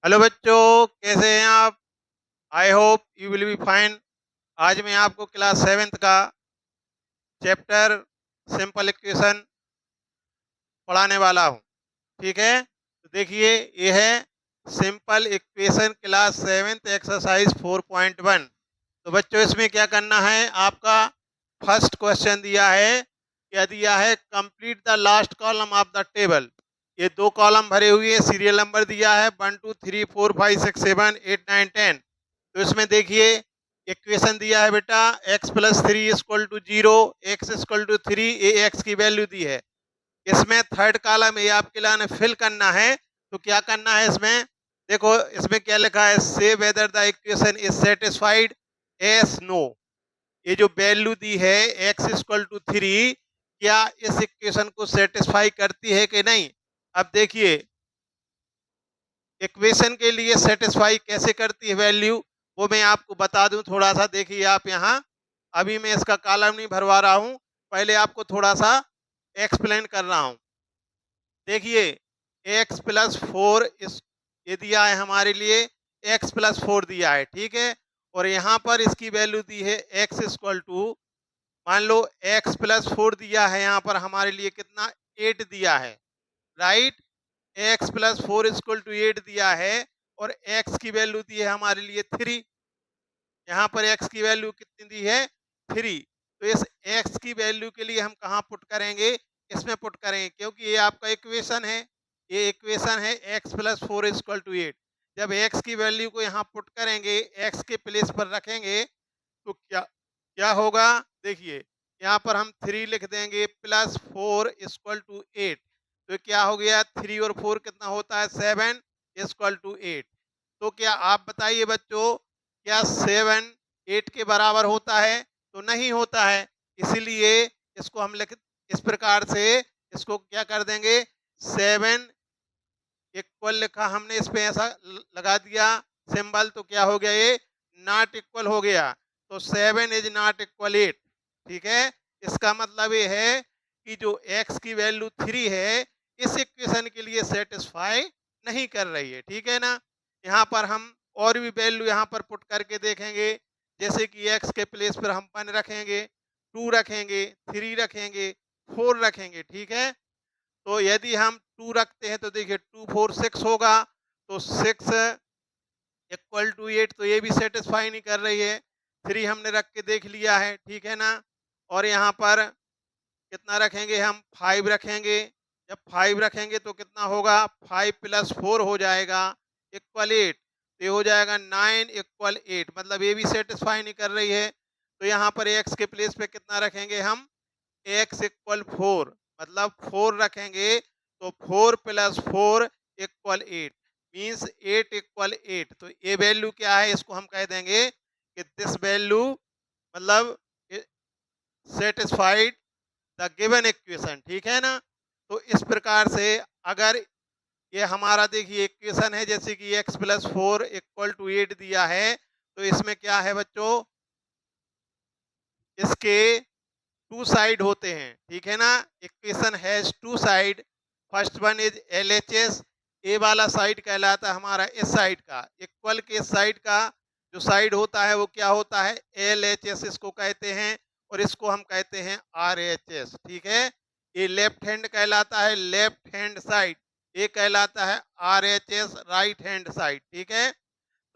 Hello बच्चों, कैसे हैं आप? I hope you will be fine. आज मैं आपको क्लास सेवेंथ का चैप्टर सिंपल इक्वेशन पढ़ाने वाला हूं। ठीक है, तो देखिए, ये है simple equation class seventh exercise 4.1। तो बच्चों, इसमें क्या करना है आपका? फर्स्ट क्वेश्चन दिया है, क्या दिया है? Complete the last column of the table. ये दो कॉलम भरे हुए हैं, सीरियल नंबर दिया है 1 2 3 4 5 6 7 8 9 10। तो इसमें देखिए, इक्वेशन दिया है बेटा, x+3 equal to 0, X equal to 3, ये एक्स की वैल्यू दी है। इसमें थर्ड कॉलम ये आपके लिए फिल करना है। तो क्या करना है इसमें? देखो, इसमें क्या लिखा है? Say whether the equation is satisfied as no. ये जो वैल्यू दी है x=3, क्या इस इक्वेशन को सेटिस्फाई करती है कि नहीं? अब देखिए, इक्वेशन के लिए सेटिस्फाई कैसे करती है वैल्यू, वो मैं आपको बता दूं थोड़ा सा। देखिए आप यहाँ, अभी मैं इसका कॉलम नहीं भरवा रहा हूं, पहले आपको थोड़ा सा एक्सप्लेन कर रहा हूं। देखिए, x+4 इस ये दिया है हमारे लिए, x+4 दिया है, ठीक है। और यहाँ पर इसकी वैल्यू दी है x इक्वल टू, मान लो x+4 दिया है, यहाँ पर हमारे लिए कितना? 8 दिया है, राइट। x+4 इक्वल टू 8 दिया है, और x की वैल्यू दी है हमारे लिए 3। यहाँ पर x की वैल्यू कितनी दी है? 3। तो इस x की वैल्यू के लिए हम कहाँ पुट करेंगे? इसमें पुट करेंगे, क्योंकि ये आपका इक्वेशन है। ये इक्वेशन है x+4 इक्वल टू 8। जब x की वैल्यू को यहाँ पुट करेंगे, x के प्लेस पर रखेंगे, तो क्या क्या होगा? देखिए, यहाँ पर हम 3 लिख देंगे, +4 इक्वल टू 8। तो क्या हो गया? 3 और 4 कितना होता है? 7 इक्वल टू 8। तो क्या आप बताइए बच्चों, क्या 7 8 के बराबर होता है? तो नहीं होता है। इसीलिए इसको हम लिख इस प्रकार से, इसको क्या कर देंगे? 7 इक्वल लिखा हमने, इस पे ऐसा लगा दिया सिंबल, तो क्या हो गया? ये नॉट इक्वल हो गया। तो 7 इज नॉट इक्वल 8। ठीक है, इसका मतलब ये है कि जो x की वैल्यू 3 है, इस इक्वेशन के लिए सेटिस्फाई नहीं कर रही है। ठीक है ना? यहाँ पर हम और भी वैल्यू यहाँ पर पुट करके देखेंगे। जैसे कि x के प्लेस पर हम 1 रखेंगे, 2 रखेंगे, 3 रखेंगे, 4 रखेंगे। ठीक है, तो यदि हम 2 रखते हैं, तो देखिए 2 4 6 होगा। तो 6 इक्वल टू 8, तो ये भी सेटिस्फाई नहीं कर रही है। 3 हमने रख के देख लिया है, ठीक है ना? और यहाँ पर कितना रखेंगे? हम 5 रखेंगे। जब 5 रखेंगे तो कितना होगा? 5 + 4 हो जाएगा इक्वल 8। तो ये हो जाएगा 9 इक्वल 8, मतलब ये भी सेटिस्फाई नहीं कर रही है। तो यहाँ पर x के प्लेस पे कितना रखेंगे हम? x इक्वल 4, मतलब 4 रखेंगे। तो 4 + 4 इक्वल 8, मीन्स 8 इक्वल 8। तो ये वैल्यू क्या है? इसको हम कह देंगे कि दिस वैल्यू, मतलब सेटिस्फाइड द गिवन इक्वेशन। ठीक है ना? तो इस प्रकार से, अगर ये हमारा देखिए इक्वेशन है, जैसे कि x+4 इक्वल टू 8 दिया है, तो इसमें क्या है बच्चों? इसके टू साइड होते हैं, ठीक है ना? Equation has two side. First one is LHS। ए वाला साइड कहलाता है हमारा इस साइड का, इक्वल के इस साइड का जो साइड होता है वो क्या होता है? LHS इसको कहते हैं, और इसको हम कहते हैं RHS। ठीक है, ये लेफ्ट हैंड कहलाता है, लेफ्ट हैंड साइड। ये कहलाता है RHS, राइट हैंड साइड। ठीक है,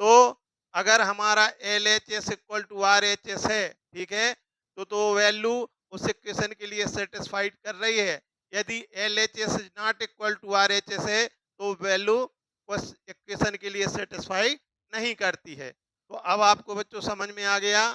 तो अगर हमारा LHS इक्वल टू RHS है, ठीक है, तो वैल्यू उस इक्वेशन के लिए सेटिस्फाइड कर रही है। यदि LHS is not equal to RHS है, तो वैल्यू उस इक्वेशन के लिए सेटिस्फाई नहीं करती है। तो अब आपको बच्चों समझ में आ गया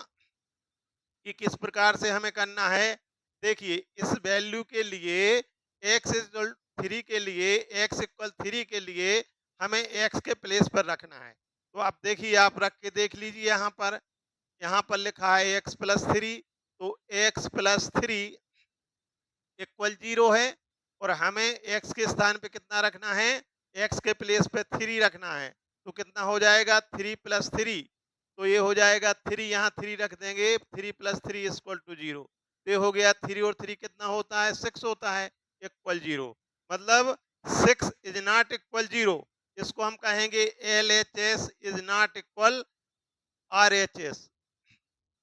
कि किस प्रकार से हमें करना है। देखिए, इस वैल्यू के लिए, x इक्वल 3 के लिए, x इक्वल 3 के लिए हमें x के प्लेस पर रखना है। तो आप देखिए, आप रख के देख लीजिए। यहाँ पर लिखा है x+3, तो x+3 इक्वल 0 है, और हमें x के स्थान पे कितना रखना है? x के प्लेस पे 3 रखना है। तो कितना हो जाएगा? 3 + 3, तो ये हो जाएगा 3, यहाँ 3 रख देंगे, 3 + 3 इक्वल टू 0। तो ये हो गया 3 और 3 कितना होता है? 6 होता है, इक्वल 0। मतलब 6 इज नॉट इक्वल 0। इसको हम कहेंगे LHS is not equal RHS,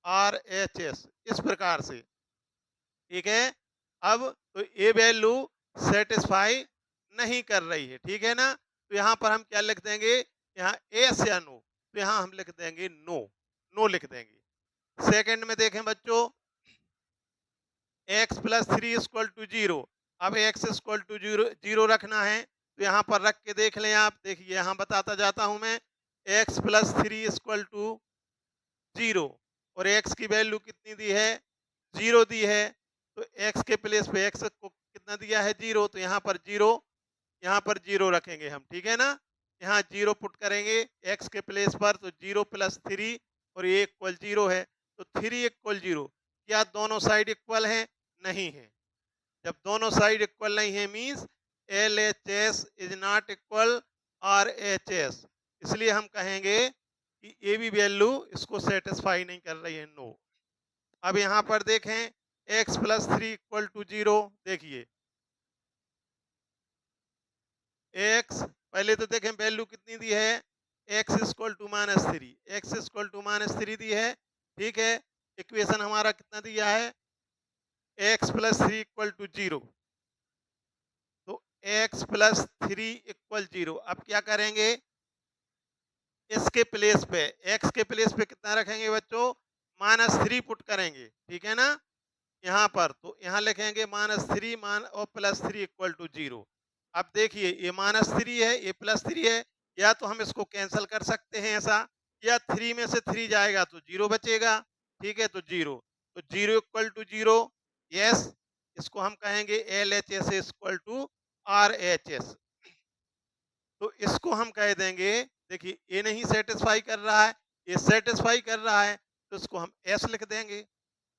RHS इस प्रकार से, ठीक है। अब तो ये वैल्यू सेटिस्फाई नहीं कर रही है, ठीक है ना। तो यहाँ पर हम क्या लिख देंगे, यहाँ एस या नो, तो यहाँ हम लिख देंगे नो, नो लिख देंगे। सेकंड में देखें बच्चों, x plus three equal to zero. अब x equal to zero zero रखना है, तो यहाँ पर रख के देख लें आप। देखिए यहाँ बताता जाता हूं मैं, x plus three equal to zero, और x की वैल्यू कितनी दी है, जीरो दी है। तो x के प्लेस पे x को कितना दिया है, जीरो, तो यहाँ पर जीरो, यहाँ पर जीरो रखेंगे हम, ठीक है ना। यहाँ जीरो पुट करेंगे x के प्लेस पर, तो जीरो प्लस थ्री, और ये इक्वल जीरो है, तो थ्री इक्वल जीरो। क्या दोनों साइड इक्वल हैं, नहीं है। जब दोनों साइड इक्वल नहीं है means LHS is not equal RHS, इसलिए हम कहेंगे कि ये भी वैल्यू इसको सेटिस्फाई नहीं कर रही है, नो। अब यहाँ पर देखें x plus three equal to zero, देखिए x, पहले तो देखें वैल्यू कितनी दी है, x equal to minus three, x equal to minus three दी है, ठीक है। इक्वेशन हमारा कितना दिया है, x plus three equal to zero, तो x plus three equal zero. अब क्या करेंगे, इसके प्लेस पे, x के प्लेस पे कितना रखेंगे बच्चों, माइनस थ्री पुट करेंगे, ठीक है ना। यहाँ पर तो यहाँ लिखेंगे माइनस थ्री मान और plus three equal to zero. अब देखिए ये माइनस थ्री है, ये प्लस थ्री है, या तो हम इसको कैंसिल कर सकते हैं ऐसा, या थ्री में से थ्री जाएगा तो जीरो बचेगा, ठीक है। तो जीरो, तो zero equal to zero, yes, इसको हम कहेंगे LHS इक्वल टू RHS। तो इसको हम कह देंगे, देखिए ये नहीं सेटिस्फाई कर रहा है, ये सेटिस्फाई कर रहा है, तो इसको हम एस लिख देंगे।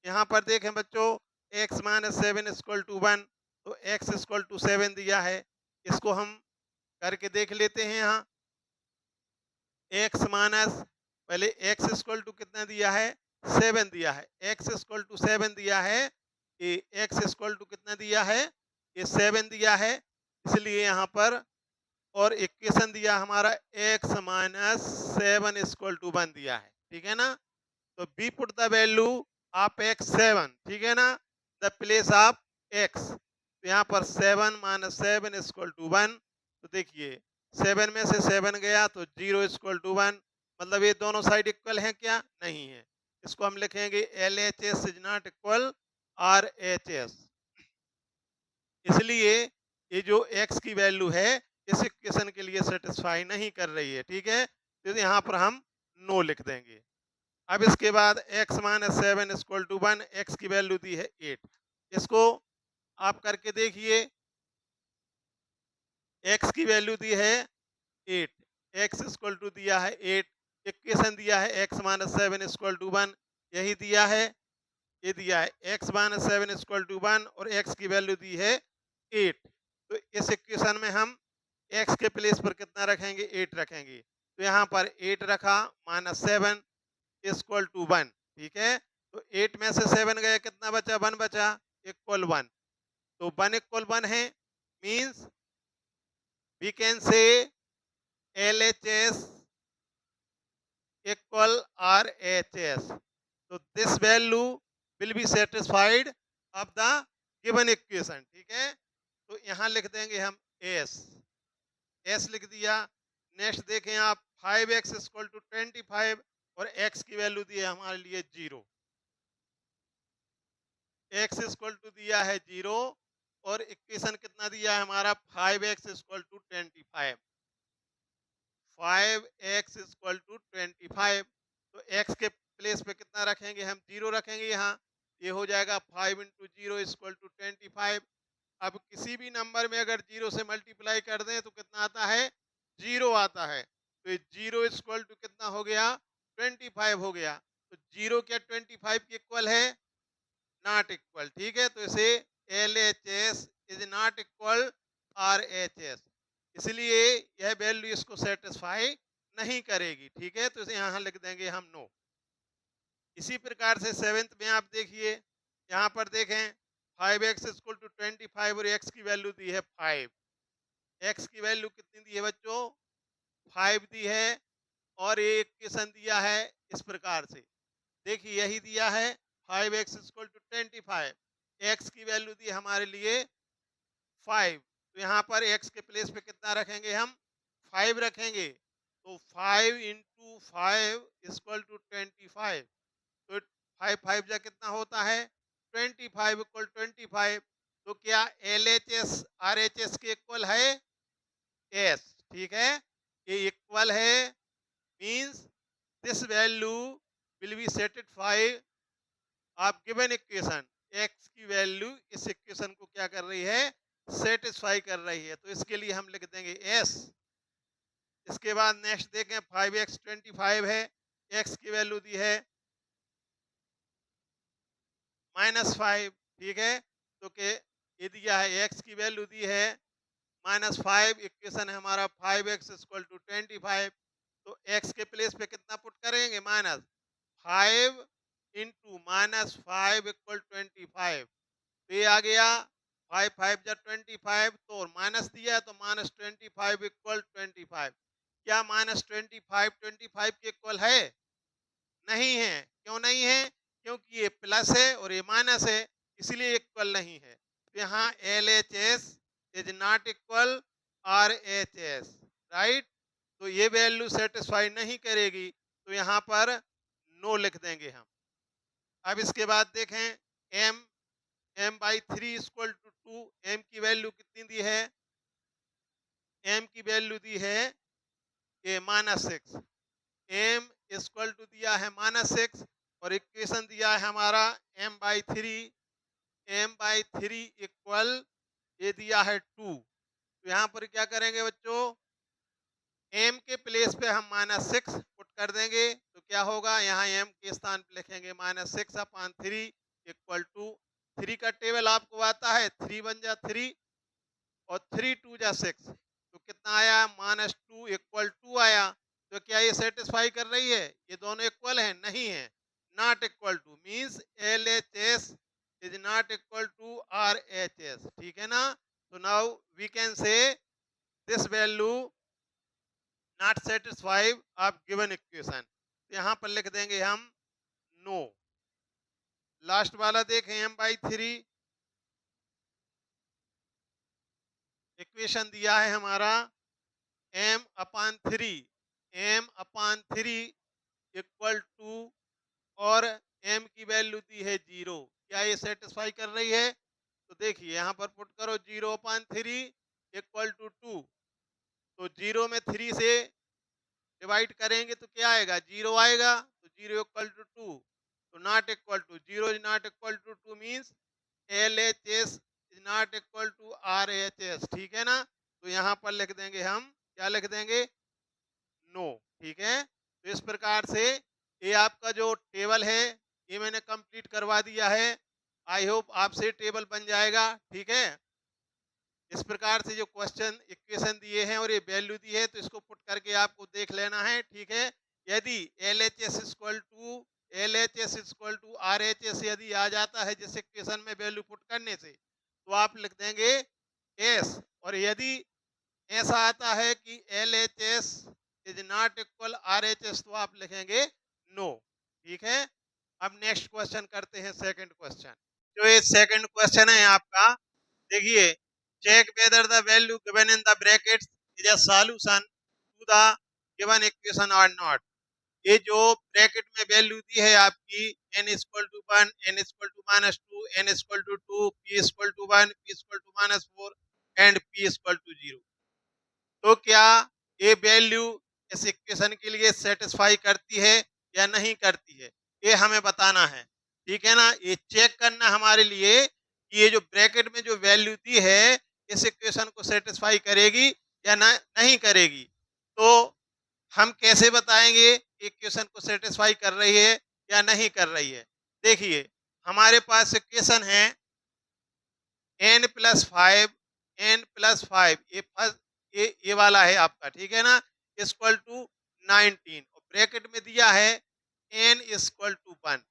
यहाँ पर देखें बच्चों, x minus seven equal to one, तो x इक्वल टू सेवन दिया है, इसको हम करके देख लेते हैं। यहाँ x माइनस, पहले x इक्वल टू कितना दिया है, सेवन दिया है, x इक्वल टू सेवन दिया है, ये x इक्वल टू कितना दिया है, ये सेवन दिया है, इसलिए यहाँ पर, और इक्वेशन दिया हमारा x minus seven equal to one दिया है, ठीक है ना। तो be put the value of x seven, ठीक है ना, द प्लेस ऑफ x। तो यहाँ पर seven minus seven equal to one, तो देखिए सेवन में से सेवन गया तो जीरो इक्वल टू वन, मतलब ये दोनों साइड इक्वल हैं क्या, नहीं है। इसको हम लिखेंगे LHS is not equal RHS, इसलिए ये जो x की वैल्यू है इस इक्वेशन के लिए सेटिस्फाई नहीं कर रही है, ठीक है। तो यहाँ पर हम नो लिख देंगे। अब इसके बाद x minus seven equal to one, X की वैल्यू दी है 8, इसको आप करके देखिए, x की वैल्यू दी है 8, x इक्वल टू दिया है 8, इक्वेशन दिया है x minus seven equal to one, यही दिया है, ये दिया है x minus seven equal to one, और x की वैल्यू दी है 8। तो इस इक्वेशन में हम x के प्लेस पर कितना रखेंगे, 8 रखेंगे, तो यहाँ पर 8 रखा, minus seven equal to one, ठीक है। तो 8 में से 7 गया, कितना बचा, 1 बचा, इक्वल 1, तो 1 इक्वल 1 है, means we can say LHS equal RHS। तो this value will be satisfied of the given equation, ठीक है। तो यहाँ लिख देंगे हम एस, एस लिख दिया। नेक्स्ट देखें आप, 5x इक्वल टू 25, और x की वैल्यू दी है हमारे लिए जीरो, x इक्वल टू दिया है जीरो, और इक्वेशन कितना दिया है हमारा, 5x equal to 25, 5x equal to 25। तो x के प्लेस पे कितना रखेंगे हम, जीरो रखेंगे यहाँ, ये हो जाएगा 5 इंटू जीरो इक्वल टू 25। अब किसी भी नंबर में अगर जीरो से मल्टीप्लाई कर दें तो कितना आता है, जीरो आता है, तो ये जीरो इक्वल टू कितना हो गया, 25 हो गया। तो जीरो क्या 25 के इक्वल है, नॉट इक्वल, ठीक है। तो इसे LHS is not equal RHS, इसलिए यह वैल्यू इसको सेटिस्फाई नहीं करेगी, ठीक है। तो इसे यहाँ लिख देंगे हम नो। इसी प्रकार से सेवेंथ में आप देखिए, यहाँ पर देखें 5x इक्वल टू 25, और x की वैल्यू दी है 5, x की वैल्यू कितनी दी है बच्चों, 5 दी है और ये इक्वेशन दिया है इस प्रकार से। देखिए यही दिया है 5x इक्वल टू 25, एक्स की वैल्यू दी हमारे लिए 5, तो यहाँ पर x के प्लेस पे कितना रखेंगे हम, 5 रखेंगे, तो 5 इंटू 5 इक्वल टू 25, तो 5 5 जा कितना होता है 25 इक्वल 25, तो क्या L H S R H S के इक्वल है एस, ठीक है, ये इक्वल है, means this value will B satisfy आप गिवन इक्वेशन, एक्स की वैल्यू इस इक्वेशन को क्या कर रही है, सेटिस्फाई कर रही है, तो इसके लिए हम लिख देंगे एस। इसके बाद नेक्स्ट देखें 5x 25 है, एक्स की वैल्यू दी है -5, ठीक है, तो के ये दिया है एक्स की वैल्यू दी है -5, इक्वेशन है हमारा 5x इक्वल टू 25, तो x के प्लेस पे कितना पुट करेंगे, -5 इंटू -5 इक्वल 25, तो ये आ गया 5 5 जा 25, तो माइनस दिया है तो -25 इक्वल 25, क्या -25 25 के इक्वल है, नहीं है, क्यों नहीं है, क्योंकि ये प्लस है और ये माइनस है, इसलिए इक्वल नहीं है, तो यहाँ L H S is not equal are H S, right, तो ये वैल्यू सेटिस्फाई नहीं करेगी, तो यहाँ पर नो लिख देंगे हम। अब इसके बाद देखें M m/3 equal to 2, M की वैल्यू कितनी दी है, एम की वैल्यू दी है ये -6, एम इक्वल टू दिया है -6 और इक्वेशन दिया है हमारा m/3, m/3 इक्वल ये दिया है 2, तो यहाँ पर क्या करेंगे बच्चों, m के प्लेस पे हम -6 पुट कर देंगे, तो क्या होगा, यहाँ m के स्थान पे लिखेंगे -6/3 इक्वल टू 3 का टेबल आपको आता है, 3 1 जा 3 और 3 2 जा 6, तो कितना आया -2 इक्वल 2 आया, तो क्या ये सेटिस्फाई कर रही है, ये दोनों इक्वल है, नहीं है, not equal to, means L H S is not equal to R H S, ठीक है ना, तो now we can say this value not satisfy of given equation, यहाँ पर लिख देंगे हम नो। लास्ट वाला देखें m/3, इक्वेशन दिया है हमारा m/3 इक्वल टू और m की वैल्यू दी है 0, क्या ये सेटिस्फाई कर रही है, तो देखिए यहाँ पर पुट करो 0/3 इक्वल टू 2, तो 0 में 3 से डिवाइड करेंगे तो क्या आएगा, 0 आएगा, तो 0 इक्वल टू 2, तो not equal to 0 is not equal to 2 means L H S is not equal to R H S, ठीक है ना, तो यहाँ पर लिख देंगे हम, क्या लिख देंगे, नो, ठीक है, तो इस प्रकार से ये आपका जो टेबल है ये मैंने कंप्लीट करवा दिया है, आई होप आपसे टेबल बन जाएगा, ठीक है, इस प्रकार से जो क्वेश्चन इक्वेशन दिए हैं और ये वैल्यू दी है तो इसको पुट करके आपको देख लेना है, ठीक है, यदि L H S equal to R H S यदि आ जाता है जिस इक्वेशन में वैल्यू पुट करने से, तो आप लिख देंगे एस, और यदि ऐसा आता है कि L H S is not equal are H S, तो आप लिखेंगे नो, ठीक है। अब नेक्स्ट क्वेश्चन करते हैं, सेकंड क्वेश्चन, जो ये सेकंड क्वेश्चन है आपका, देखिए, check whether the value given in the brackets is a solution to the given equation or not, ये जो ब्रैकेट में वैल्यू दी है आपकी n equal to 1, n equal to -2, n equal to 2, p equal to 1, p equal to -4 and p equal to 0, तो क्या ये value इस इक्वेशन के लिए सेटिस्फाई करती है या नहीं करती है, ये हमें बताना है, ठीक है ना, ये चेक करना हमारे लिए कि ये जो ब्रैकेट में जो वैल्यू दी है इस इक्वेशन को सेटिस्फाई करेगी या नहीं करेगी, तो हम कैसे बताएंगे इक्वेशन को सेटिस्फाई कर रही है या नहीं कर रही है। देखिए हमारे पास इक्वेशन है n+5 ये फर्स्ट ये वाला है आपका, ठीक है ना, इक्वल टू 19 और ब्रैकेट में दिया है n इक्वल टू 1,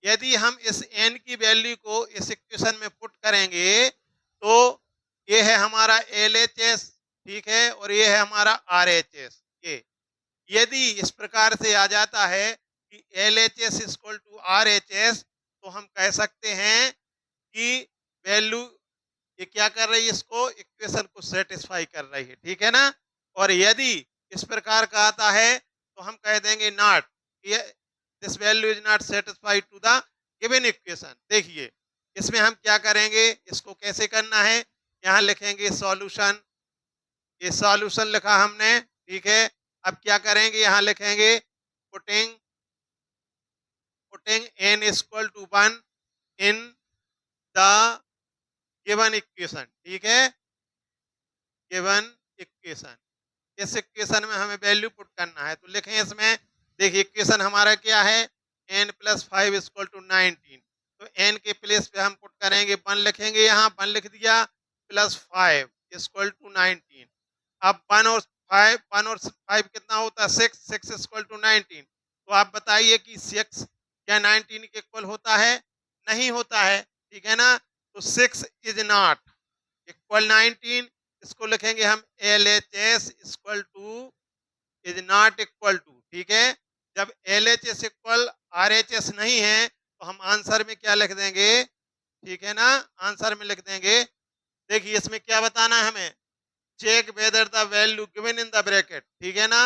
यदि हम इस n की वैल्यू को इस इक्वेशन में पुट करेंगे तो ये है हमारा LHS, ठीक है, और ये है हमारा RHS। ये यदि इस प्रकार से आ जाता है कि LHS इक्वल टू RHS, तो हम कह सकते हैं कि वैल्यू ये क्या कर रही है, इसको इक्वेशन को सेटिस्फाई कर रही है, ठीक है ना। और यदि इस प्रकार का आता है तो हम कह देंगे नॉट, ये this value is not satisfied to the given equation. देखिए इसमें हम क्या करेंगे, इसको कैसे करना है, यहाँ लिखेंगे सॉल्यूशन, ये सॉल्यूशन लिखा हमने, ठीक है। अब क्या करेंगे, यहाँ लिखेंगे putting putting n equal to 1 in the given equation, ठीक है, गिवन इक्वेशन। इस इक्वेशन में हमें वैल्यू पुट करना है, तो लिखें इसमें, देखिए इक्वेशन हमारा क्या है, n प्लस 5 इक्वल टू 19। तो n के प्लेस पे हम पुट करेंगे 1 लिखेंगे, यहाँ 1 लिख दिया, प्लस 5 इक्वल टू 19। अब 1 और 5 कितना होता है, 6, 6 इक्वल टू 19। तो आप बताइए कि 6 क्या 19 के इक्वल होता है, नहीं होता है, ठीक है ना। तो 6 इज नॉट इक्वल 19, इसको लिखेंगे हम LHS equal to is not equal to, ठीक है। जब LHS इक्वल RHS नहीं है तो हम आंसर में क्या लिख देंगे, ठीक है ना, आंसर में लिख देंगे, देखिए इसमें क्या बताना है हमें, check whether the value given in the bracket, ठीक है ना,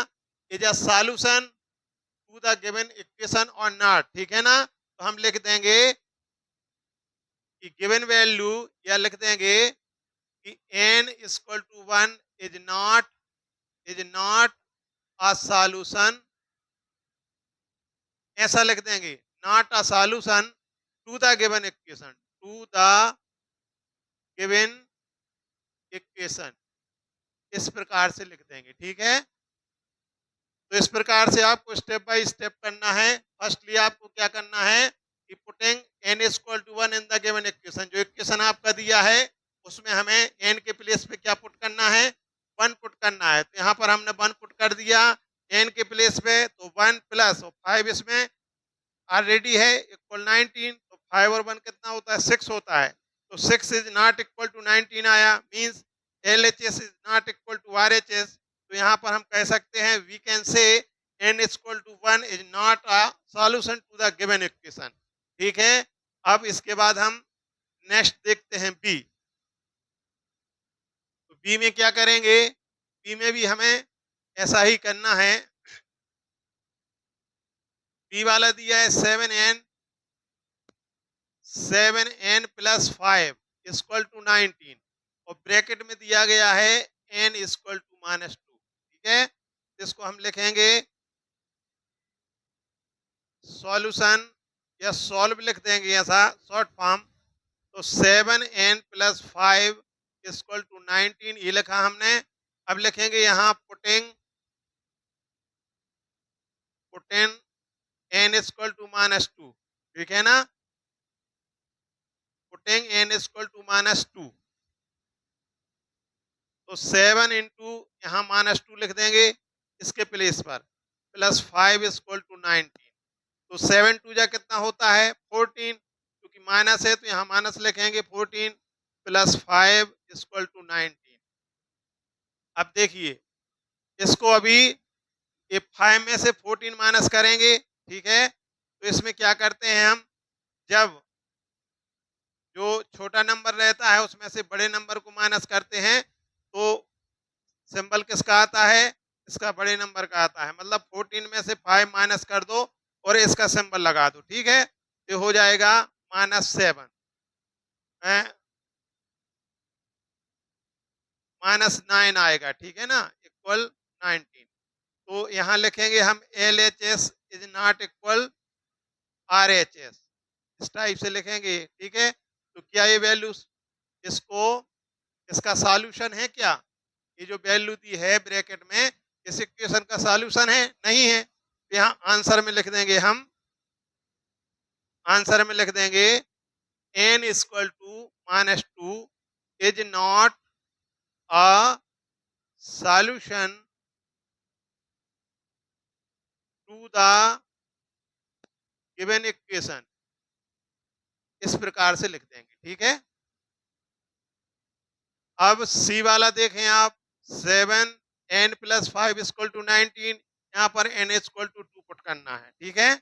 is a solution to the given equation और नॉट, ठीक है ना। तो हम लिख देंगे कि गिवन वैल्यू, या लिख देंगे कि n equal to 1 is not a solution, ऐसा लिख देंगे, not a solution to the given equation, to the given equation, इस प्रकार से लिख देंगे, ठीक है। तो इस प्रकार से आपको स्टेप बाय स्टेप करना है। फर्स्टली आपको क्या करना है कि putting n equal to 1 in the given equation, जो इक्वेशन आपका दिया है उसमें हमें n के प्लेस पे क्या पुट करना है, 1 पुट करना है। तो यहाँ पर हमने 1 पुट कर दिया n के प्लेस पे, तो 1 प्लस 5 इसमें ऑलरेडी है इक्वल 19, तो 5 और 1 कितना होता है, 6 होता है। तो 6 इज नॉट इक्वल टू 19 आया, means LHS is not equal to RHS। तो यहाँ पर हम कह सकते हैं, we can say n equal to 1 is not a solution to the given equation, ठीक है। अब इसके बाद हम नेक्स्ट देखते हैं बी। तो बी में क्या करेंगे, बी में भी हमें ऐसा ही करना है। बी वाला दिया है 7n प्लस 5 इक्वल टू 19, और ब्रैकेट में दिया गया है n इक्वल टू -2, ठीक है। इसको हम लिखेंगे सॉल्यूशन, या सॉल्व लिख देंगे ऐसा शॉर्ट फॉर्म। तो 7n प्लस 5 इक्वल टू 19, ये लिखा हमने। अब लिखेंगे यहाँ पुटिंग n इक्वल टू -2, ठीक है ना, पुटिंग n इक्वल टू -2। तो 7 इंटू यहाँ -2 लिख देंगे इसके प्लेस पर, प्लस 5 इक्वल टू 19। तो 7 टू जा कितना होता है, 14, क्योंकि माइनस है तो यहाँ माइनस लिखेंगे, 14 प्लस 5 इक्वल टू 19। अब देखिए इसको अभी ये 5 में से 14 माइनस करेंगे, ठीक है। तो इसमें क्या करते हैं हम, जब जो छोटा नंबर रहता है उसमें से बड़े नंबर को माइनस करते हैं, तो सिंबल किसका आता है, इसका बड़े नंबर का आता है। मतलब 14 में से 5 माइनस कर दो और इसका सिंबल लगा दो, ठीक है। ये हो जाएगा -7, -9 आएगा, ठीक है ना, इक्वल 19। तो यहाँ लिखेंगे हम LHS is not equal RHS, इस टाइप से लिखेंगे, ठीक है। तो क्या ये वैल्यू इसको, इसका सॉल्यूशन है क्या, ये जो वैल्यू दी है ब्रैकेट में, इस इक्वेशन का सॉल्यूशन है, नहीं है। तो यहाँ आंसर में लिख देंगे हम, आंसर में लिख देंगे n equal to -2 is not a solution to the given equation, इस प्रकार से लिख देंगे, ठीक है। अब सी वाला देखें आप, 7n+5 इक्वल टू 19, यहाँ पर n इक्वल टू 2 पुट करना है, ठीक है।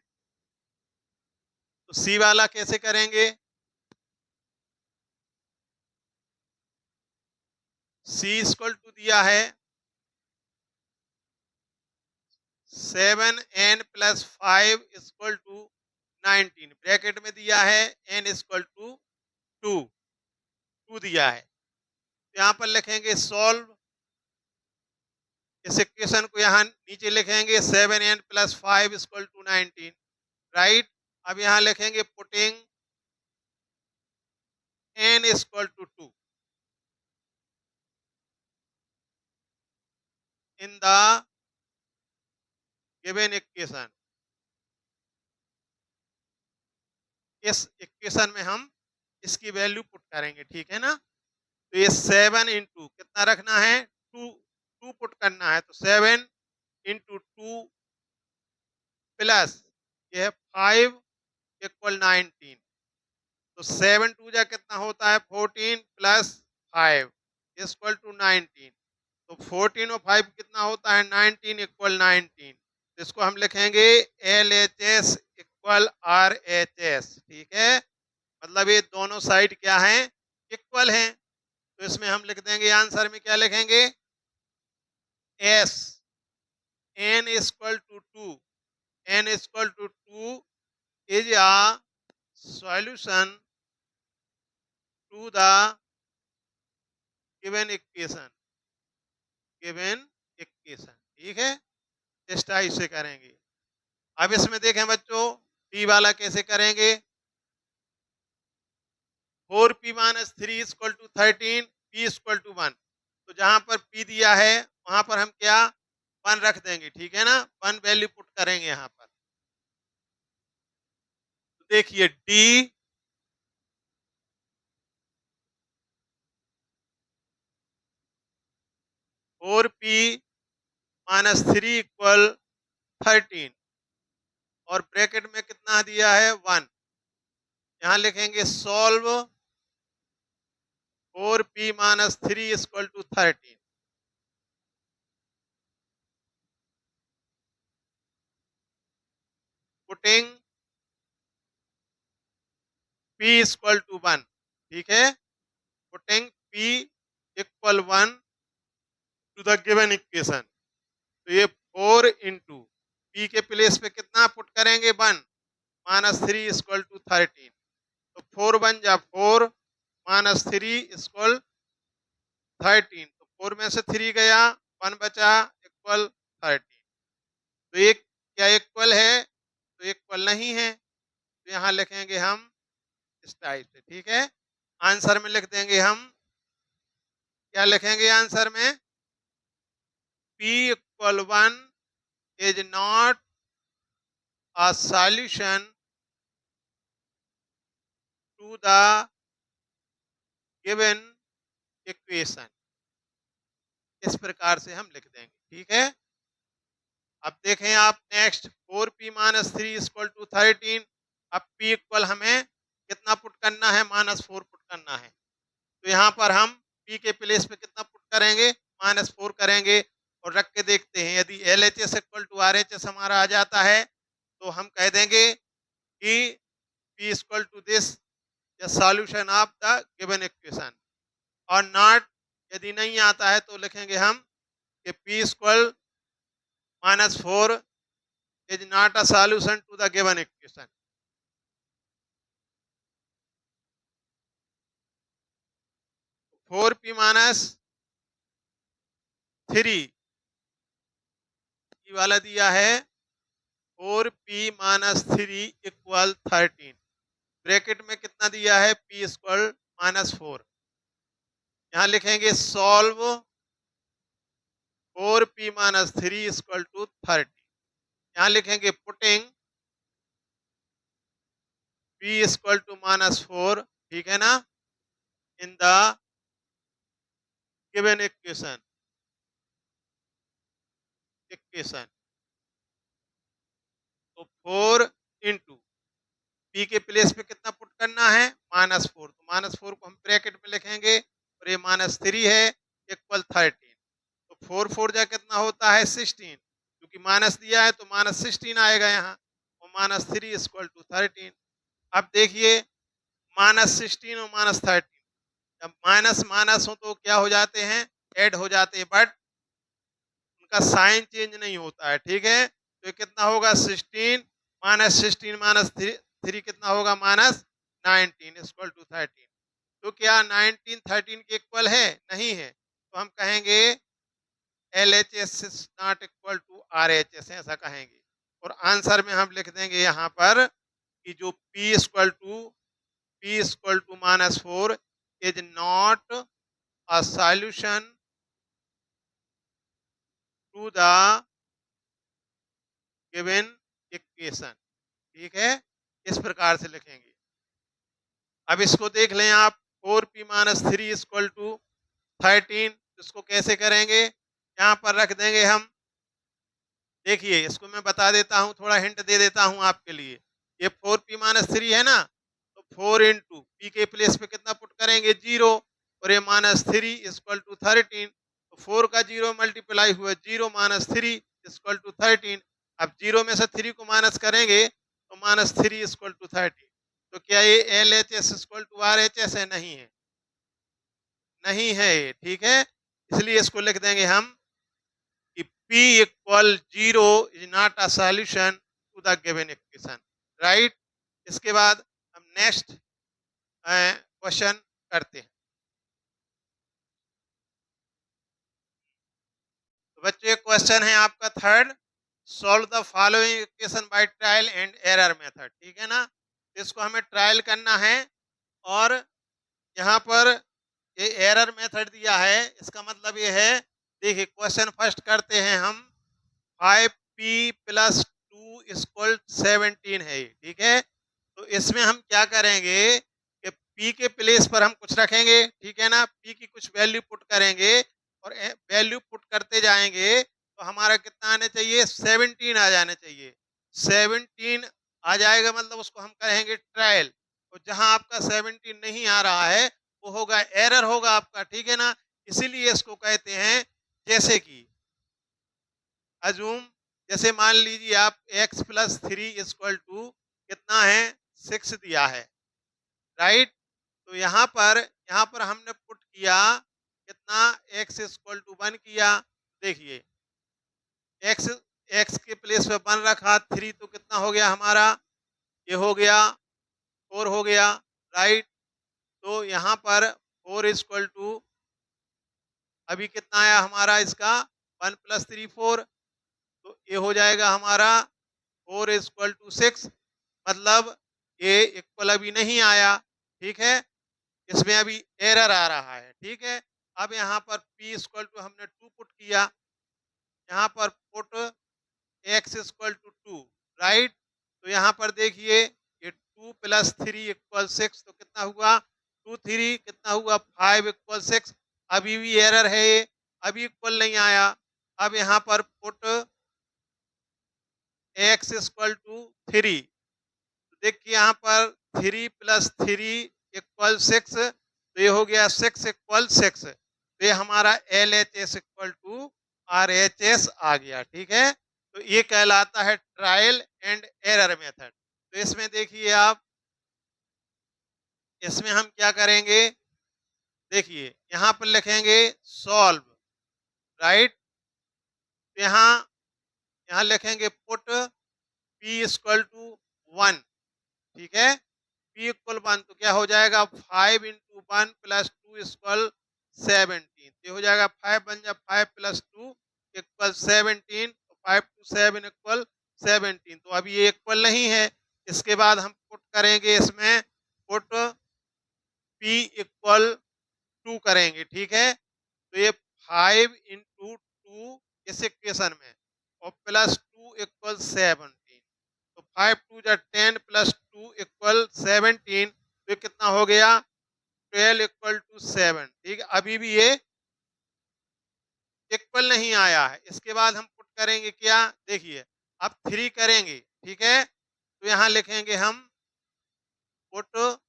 तो सी वाला कैसे करेंगे? सी इक्वल टू दिया है 7n+5 इक्वल टू 19, ब्रैकेट में दिया है n इक्वल टू 2 दिया है। यहाँ पर लिखेंगे सॉल्व, इस इक्वेशन को यहाँ नीचे लिखेंगे 7n+5 इक्वल टू 19, राइट। अब यहाँ लिखेंगे putting n equal to 2 in the given equation. इस इक्वेशन में हम इसकी वैल्यू पुट करेंगे, ठीक है ना। तो ये 7 इंटू कितना रखना है, 2 पुट करना है, तो 7 इंटू 2 प्लस ये है 5 इक्वल 19, तो 7 2 जा कितना होता है 14 प्लस 5 इक्वल टू 19, तो 14 और 5 कितना होता है 19 इक्वल 19, तो इसको हम लिखेंगे LHS इक्वल RHS, ठीक है। मतलब ये दोनों साइड क्या हैं, इक्वल हैं, तो इसमें हम लिख देंगे आंसर में क्या लिखेंगे, S n equal to 2, n equal to 2 is a solution to the given equation, ठीक है। इस टाइप से करेंगे। अब इसमें देखें बच्चों, p वाला कैसे करेंगे, 4p minus 3 equal to 13, p equal to 1, तो जहां पर p दिया है वहां पर हम क्या 1 रख देंगे, ठीक है ना, 1 वैल्यू पुट करेंगे यहाँ पर। तो देखिए d 4p माइनस 3 इक्वल 13 और ब्रैकेट में कितना दिया है 1, यहाँ लिखेंगे solve 4p minus 3 equal to 13, putting p equal to 1, ठीक है, putting p equal 1 to the given equation. तो ये 4 इंटू पी के प्लेस पे कितना पुट करेंगे 1 माइनस 3 इक्वल टू 13, तो 4 बन जा 4 माइनस 3 इक्वल 13, तो 4 में से 3 गया 1 बचा इक्वल 13, तो ये क्या इक्वल है, तो इक्वल नहीं है, तो यहाँ लिखेंगे हम इस टाइप से, ठीक है। आंसर में लिख देंगे हम, क्या लिखेंगे आंसर में, p equal 1 is not a solution to the given equation, इस प्रकार से हम लिख देंगे, ठीक है। अब देखें आप next 4p minus 3 equal to 13, अब p इक्वल हमें कितना पुट करना है, -4 पुट करना है, तो यहाँ पर हम p के प्लेस पे कितना पुट करेंगे, -4 करेंगे और रख के देखते हैं, यदि LHS इक्वल टू RHS हमारा आ जाता है तो हम कह देंगे कि p equal to this the solution of the given equation, और नॉट यदि नहीं आता है तो लिखेंगे हम कि p equal -4 is not a solution to the given equation. Four P minus 3 वाला दिया है 4p माइनस 3 इक्वल 13, ब्रैकेट में कितना दिया है p इक्वल -4, यहाँ लिखेंगे solve 4p minus 3 equal to 30, यहाँ लिखेंगे पुटिंग p इक्वल टू -4, ठीक है ना, इन द गिवन इक्वेशन, तो 4 इंटू पी के प्लेस पे कितना पुट करना है -4, तो -4 को हम ब्रैकेट में लिखेंगे और ये -3 है इक्वल 13, 4 4 जा कितना होता है 16, क्योंकि माइनस दिया है तो माइनस 16 आएगा यहाँ, और माइनस 3 इक्वल टू 13। अब देखिए माइनस 16 और माइनस 13, जब माइनस माइनस हो तो क्या हो जाते हैं, ऐड हो जाते हैं, बट उनका साइन चेंज नहीं होता है, ठीक है। तो ये कितना होगा 16 माइनस 16 माइनस 3 कितना होगा माइनस 19 इक्वल टू 13। तो क्या 19 13 के इक्वल है, नहीं है, तो हम कहेंगे L H S is not equal to R H S, ऐसा कहेंगे। और आंसर में हम लिख देंगे यहाँ पर कि जो p equal to minus 4 is not a solution to the given equation, ठीक है। इस प्रकार से लिखेंगे। अब इसको देख लें आप, 4p माइनस 3 इक्वल टू 13, इसको कैसे करेंगे, यहाँ पर रख देंगे हम। देखिए इसको मैं बता देता हूँ, थोड़ा हिंट दे देता हूँ आपके लिए। ये 4p माइनस 3 है ना, तो 4 इंटू पी के प्लेस पे कितना पुट करेंगे 0, और ये माइनस 3 इक्वल टू 13, तो 4 का 0 मल्टीप्लाई हुआ 0 माइनस 3 इक्वल टू 13। अब 0 में से 3 को माइनस करेंगे तो माइनस 3 इक्वल टू 13। तो क्या ये L H S equal to R H S है, नहीं है, नहीं है ये, ठीक है। इसलिए इसको लिख देंगे हम कि p equal 0 is not a solution to the given equation, right. इसके बाद हम नेक्स्ट क्वेश्चन करते हैं। तो बच्चों क्वेश्चन है आपका third, solve the following equation by trial and error method, ठीक है ना। इसको हमें ट्रायल करना है, और यहाँ पर ये एरर मेथड दिया है, इसका मतलब ये है, देखिए क्वेश्चन फर्स्ट करते हैं हम, 5p प्लस 2 इक्वल 17 है ये, ठीक है। तो इसमें हम क्या करेंगे कि p के प्लेस पर हम कुछ रखेंगे, ठीक है ना, p की कुछ वैल्यू पुट करेंगे, और वैल्यू पुट करते जाएंगे, तो हमारा कितना आने चाहिए 17 आ जाने चाहिए। 17 आ जाएगा मतलब उसको हम कहेंगे ट्रायल, तो जहां आपका 17 नहीं आ रहा है वो होगा एरर होगा आपका, ठीक है ना। इसीलिए इसको कहते हैं, जैसे कि अजूम, जैसे मान लीजिए आप x प्लस 3 इक्वल टू कितना है 6 दिया है, राइट। तो यहाँ पर हमने पुट किया कितना, x इक्वल टू 1 किया। देखिए x x के प्लेस पे 1 रखा, 3 तो कितना हो गया हमारा, ये हो गया 4 हो गया, राइट। तो यहाँ पर 4 इक्वल टू अभी कितना आया हमारा इसका 1 प्लस 3 4, तो ये हो जाएगा हमारा 4 इक्वल टू 6, मतलब ये इक्वल अभी नहीं आया, ठीक है, इसमें अभी एरर आ रहा है, ठीक है। अब यहाँ पर p इक्वल टू हमने 2 पुट किया, यहाँ पर put x equal to 2, right. तो यहाँ पर देखिए ये 2 प्लस 3 इक्वल 6, तो कितना हुआ 2 3 कितना हुआ 5 इक्वल 6। अभी भी एरर है ये, अभी इक्वल नहीं आया। अब यहाँ पर पुट x इक्वल टू 3, देखिए यहाँ पर 3 प्लस 3 इक्वल 6, तो ये हो गया 6 इक्वल 6, तो ये हमारा L H S equal to R H S आ गया, ठीक है। तो ये कहलाता है ट्रायल एंड एरर मेथड। तो इसमें देखिए आप, इसमें हम क्या करेंगे, देखिए यहाँ पर लिखेंगे सॉल्व, राइट। यहाँ यहाँ लिखेंगे पुट p इक्वल टू 1, ठीक है, p इक्वल 1, तो क्या हो जाएगा 5 इंटू 1 प्लस 2 इक्वल 17, ये हो जाएगा 5 बन जा 5 प्लस 2 इक्वल 17, 5 टू 7 इक्वल 17, तो अभी ये इक्वल नहीं है। इसके बाद हम पुट करेंगे इसमें, पुट p इक्वल 2 करेंगे, ठीक है। तो ये 5 इंटू 2 इस इक्वेशन में, और प्लस 2 इक्वल 17, तो 5 टू जा 10 प्लस 2 इक्वल 17, तो ये कितना हो गया 12 इक्वल टू 7, ठीक है। अभी भी ये इक्वल नहीं आया है। इसके बाद हम पुट करेंगे क्या, देखिए अब 3 करेंगे, ठीक है। तो यहाँ लिखेंगे हम पुट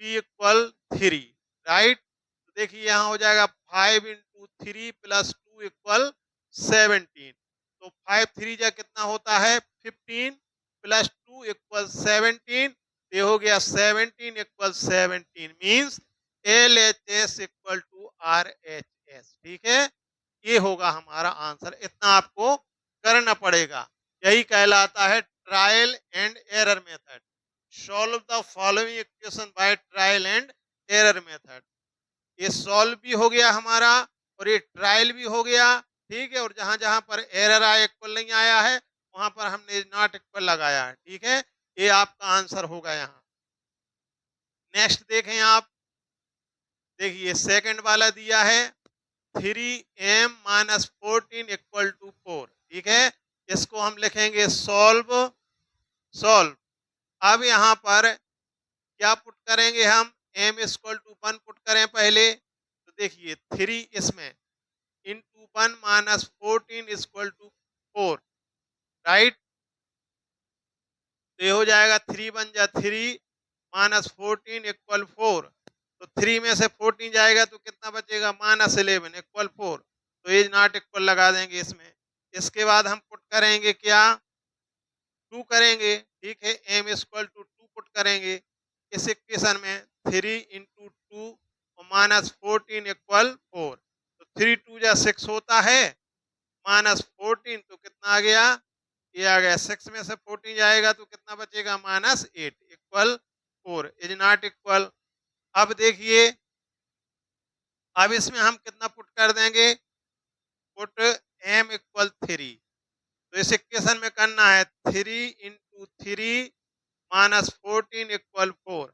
p इक्वल 3, राइट। तो देखिए यहाँ हो जाएगा 5 इंटू 3 प्लस 2 2 इक्वल 17। तो 5 3 जा कितना होता है 15 प्लस 2 इक्वल 17। ये हो गया 17 equal 17 means LHS equal to RHS। ठीक है, ये होगा हमारा आंसर। इतना आपको करना पड़ेगा। यही कहलाता है trial and error method. Solve the following equation by trial and error method. ये सॉल्व भी हो गया हमारा और ये ट्रायल भी हो गया। ठीक है, और जहां जहां पर एरर आया, इक्वल नहीं आया है, वहां पर हमने नॉट इक्वल लगाया है। ठीक है, ये आपका आंसर होगा यहाँ। नेक्स्ट देखें आप, देखिए सेकंड वाला दिया है 3m माइनस 14 इक्वल टू 4। ठीक है, इसको हम लिखेंगे सॉल्व। सॉल्व, अब यहाँ पर क्या पुट करेंगे हम, m इक्वल टू 1 पुट करें पहले। तो देखिए 3 इसमें into 1 minus 14 equal to 4, right. तो ये हो जाएगा 3 बन जा 3 माइनस 14 इक्वल 4। तो 3 में से 14 जाएगा तो कितना बचेगा माइनस 11 इक्वल 4। तो ये नॉट इक्वल लगा देंगे इसमें। इसके बाद हम पुट करेंगे क्या, 2 करेंगे। ठीक है, m इक्वल टू 2 पुट करेंगे इस इक्वेशन में। 3 इंटू 2 माइनस 14 इक्वल 4। तो 3 2 जा 6 होता है, माइनस 14 तो कितना आ गया, ये आ गया 6 में से 14 जाएगा तो कितना बचेगा minus 8 equal 4 is not equal. अब देखिए, अब इसमें हम कितना पुट कर देंगे, पुट m इक्वल 3। तो इस इक्वेशन में करना है 3 इंटू 3 माइनस 14 इक्वल 4।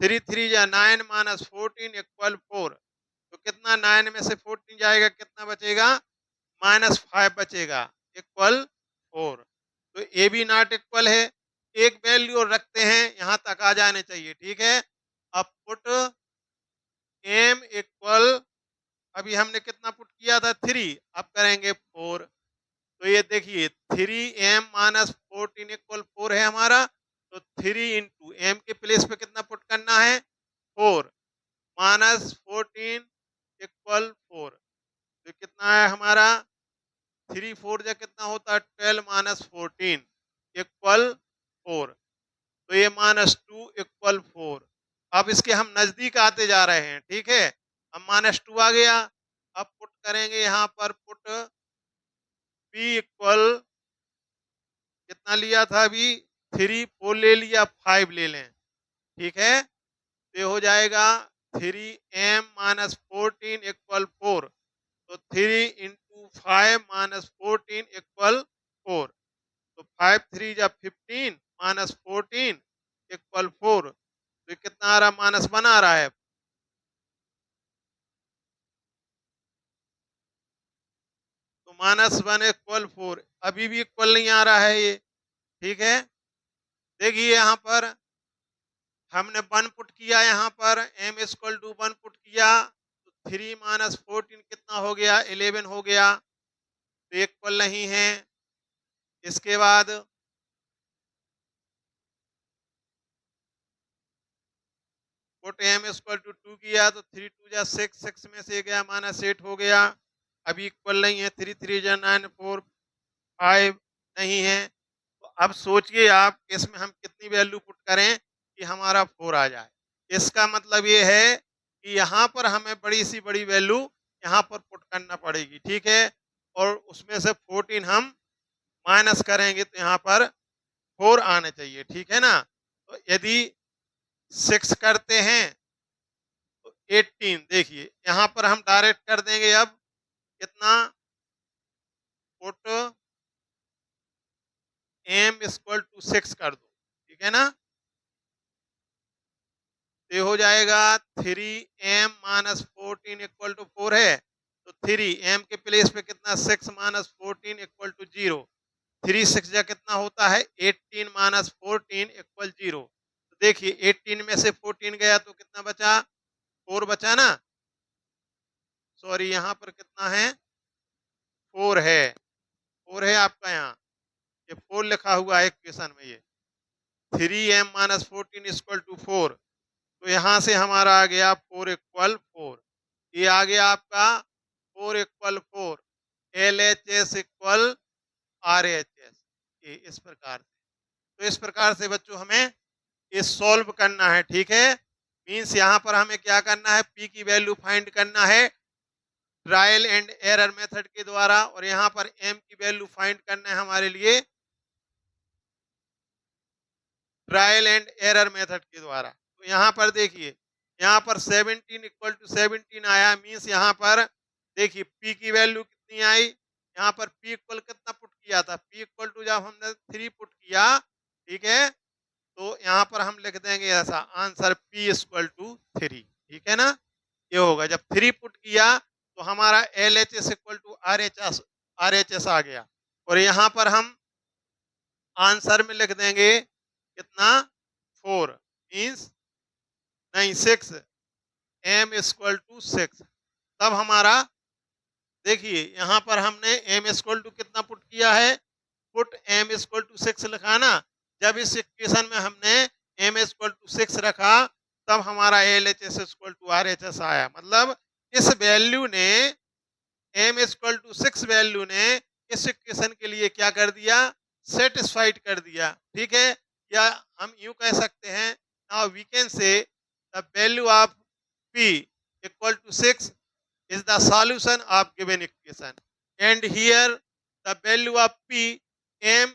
3 3 या 9 माइनस 14 इक्वल 4। तो कितना 9 में से 14 जाएगा, कितना बचेगा माइनस 5 बचेगा इक्वल 4। तो ये भी नॉट इक्वल है। एक वैल्यू रखते हैं, यहां तक आ जाने चाहिए। ठीक है, अब पुट m इक्वल, अभी हमने कितना पुट किया था 3, अब करेंगे 4। तो ये देखिए 3m माइनस 14 इक्वल 4 है हमारा। तो 3 इंटू एम के प्लेस पे कितना पुट करना है 4 माइनस 14 इक्वल 4। तो कितना है हमारा 3 4 जा कितना होता है 12 माइनस 14 इक्वल 4। तो ये माइनस 2 इक्वल 4। अब इसके हम नजदीक आते जा रहे हैं। ठीक है, अब माइनस 2 आ गया। अब पुट करेंगे यहाँ पर, पुट p इक्वल, कितना लिया था अभी 3 4 ले लिया, 5 ले लें। ठीक है, तो ये हो जाएगा 3m माइनस 14 इक्वल 4। तो 3 इंटू 5 माइनस 14 इक्वल 4। तो 5 3 जा 15 माइनस 14 इक्वल 4। तो ये कितना आ रहा, माइनस बना रहा है। तो माइनस 1 इक्वल 4, अभी भी इक्वल नहीं आ रहा है ये। ठीक है, देखिए यहाँ पर हमने 1 पुट किया, यहाँ पर m इक्वल टू 1 पुट किया। तो 3 माइनस 14 कितना हो गया 11 हो गया। तो इक्वल नहीं है। इसके बाद पुट m इक्वल टू 2 किया, तो 3 2 जा 6, 6 में से गया माइनस 8 हो गया। अभी इक्वल नहीं है। 3 3 जा 9 4 5 नहीं है। तो अब सोचिए आप, इसमें हम कितनी वैल्यू पुट करें कि हमारा 4 आ जाए। इसका मतलब ये है कि यहाँ पर हमें बड़ी सी बड़ी वैल्यू यहाँ पर पुट करना पड़ेगी। ठीक है, और उसमें से 14 हम माइनस करेंगे तो यहाँ पर 4 आने चाहिए। ठीक है ना, तो यदि 6 करते हैं तो 18, देखिए यहाँ पर हम डायरेक्ट कर देंगे। अब कितना, पुट m इक्वल टू 6 कर दो। ठीक है ना, तो ये हो जाएगा 3m माइनस 14 इक्वल टू 4 है। तो 3m के प्लेस पे कितना 6 माइनस 14 इक्वल टू 0। 3 6 जा कितना होता है 18 माइनस 14 इक्वल 0। तो देखिए 18 में से 14 गया तो कितना बचा 4 बचा ना। सॉरी, यहाँ पर कितना है 4 है। 4 है आपका यहाँ, ये 4 लिखा हुआ है इक्वेशन में। ये 3m माइनस 14 इक्वल टू 4। तो यहाँ से हमारा आ गया 4 इक्वल 4। ये आ गया आपका 4 इक्वल 4। LHS इक्वल RHS, ये इस प्रकार से। तो इस प्रकार से बच्चों हमें इस सॉल्व करना है, ठीक है। मीन्स यहाँ पर हमें क्या करना है, P की वैल्यू फाइंड करना है ट्रायल एंड एरर मेथड के द्वारा, और यहाँ पर M की वैल्यू फाइंड करना है हमारे लिए ट्रायल एंड एरर मेथड के द्वारा। तो यहाँ पर देखिए, यहाँ पर 17 इक्वल टू 17 आया, मीन्स यहाँ पर देखिए P की वैल्यू कितनी आई, यहाँ पर P इक्वल कितना पुट किया था, P इक्वल टू जब हमने 3 पुट किया, ठीक है, तो यहाँ पर हम लिख देंगे ऐसा आंसर P इक्वल टू 3, ठीक है ना। ये होगा जब 3 पुट किया तो हमारा LHS इक्वल टू RHS आ गया, और यहाँ पर हम आंसर में लिख देंगे कितना 4, मीन्स नहीं 6, M इक्वल टू 6। तब हमारा देखिए यहाँ पर हमने M इक्वल टू कितना पुट किया है, पुट M इक्वल टू 6 लिखा ना। जब इस इक्वेशन में हमने M इक्वल टू 6 रखा तब हमारा LHS इक्वल टू RHS आया, मतलब इस वैल्यू ने M इक्वल टू 6 वैल्यू ने इस इक्वेशन के लिए क्या कर दिया, सेटिस्फाइड कर दिया, ठीक है। या हम यूं कह सकते हैं, now we can say the value of P equal to 6 is the solution of given equation, and here the value of P, M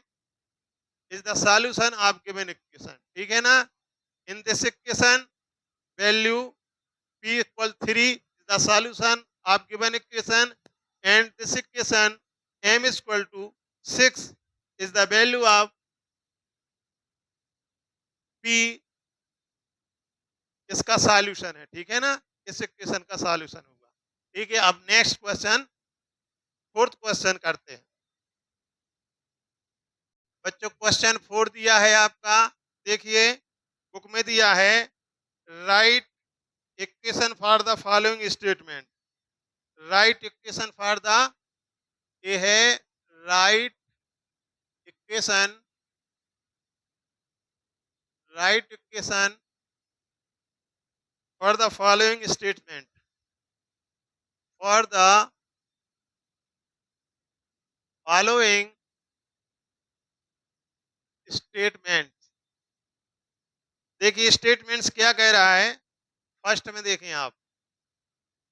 is the solution of given equation, ठीक है ना। in this equation value P equal 3 is the solution of given equation, and this equation M is equal to 6 is the value of P, इसका solution है, ठीक है ना, इस equation का सॉल्यूशन होगा, ठीक है। अब नेक्स्ट क्वेश्चन, फोर्थ क्वेश्चन करते हैं बच्चों। क्वेश्चन 4 दिया है आपका, देखिए बुक में दिया है right equation for the following statement. Right equation for the, ये है right equation, right equation for the following statement, for the following statement. देखिए स्टेटमेंट्स क्या कह रहा है, फर्स्ट में देखें आप,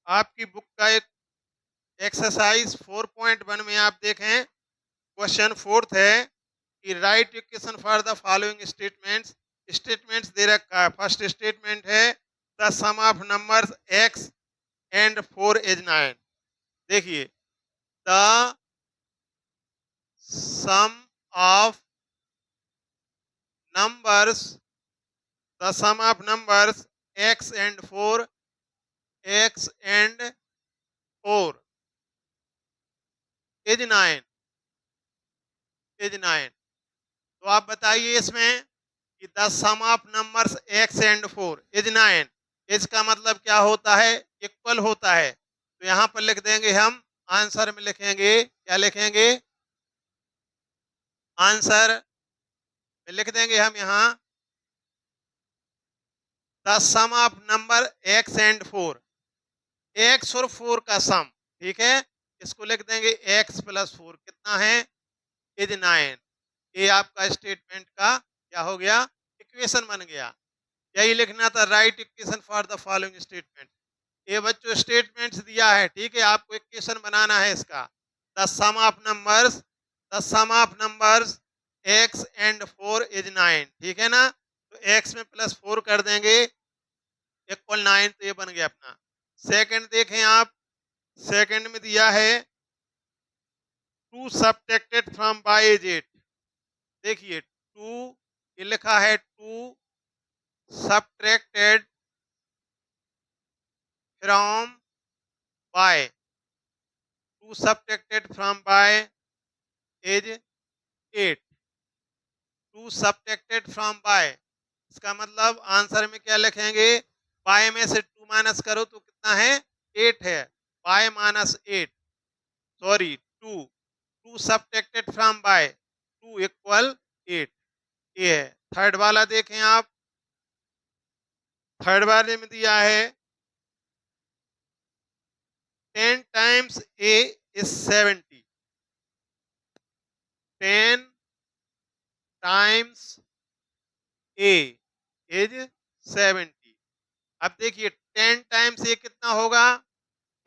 आपकी बुक का एक एक्सरसाइज 4.1 में आप देखें, क्वेश्चन 4 है कि write equation for the following statements. Statements दे रखा है, फर्स्ट स्टेटमेंट है the sum of numbers x and 4 is 9। देखिए the sum of numbers, the sum of numbers x and 4, x and 4 is 9, is 9। तो आप बताइए इसमें कि the sum of numbers x and 4 is 9, इसका मतलब क्या होता है, इक्वल होता है। तो यहाँ पर लिख देंगे हम, आंसर में लिखेंगे, क्या लिखेंगे, आंसर में लिख देंगे हम यहाँ the sum of number x and 4, x और 4 का सम, ठीक है, इसको लिख देंगे x प्लस 4 कितना है, इज 9। ये आपका स्टेटमेंट का क्या हो गया, इक्वेशन बन गया। यही लिखना था right equation for the following statement. ये बच्चों स्टेटमेंट्स दिया है, ठीक है, आपको इक्वेशन बनाना है इसका। The sum of numbers, the sum of numbers x and 4 is 9, ठीक है ना। तो x में प्लस 4 कर देंगे इक्वल 9, तो ये बन गया अपना। सेकंड देखें आप, सेकंड में दिया है 2 सब्ट्रैक्टेड फ्रॉम बाय इज 8। देखिए 2, ये लिखा है 2 subtracted from by, 2 subtracted from by is 8, 2 subtracted from by, इसका मतलब आंसर में क्या लिखेंगे, बाय में से 2 माइनस करो तो कितना है, 8 है, bye minus 8, sorry 2, 2 subtracted from by 2 equal 8, ये है। थर्ड वाला देखें आप, थर्ड वाले में दिया है 10 times a is 70। 10 times A is 70। अब देखिए 10 टाइम्स ए कितना होगा?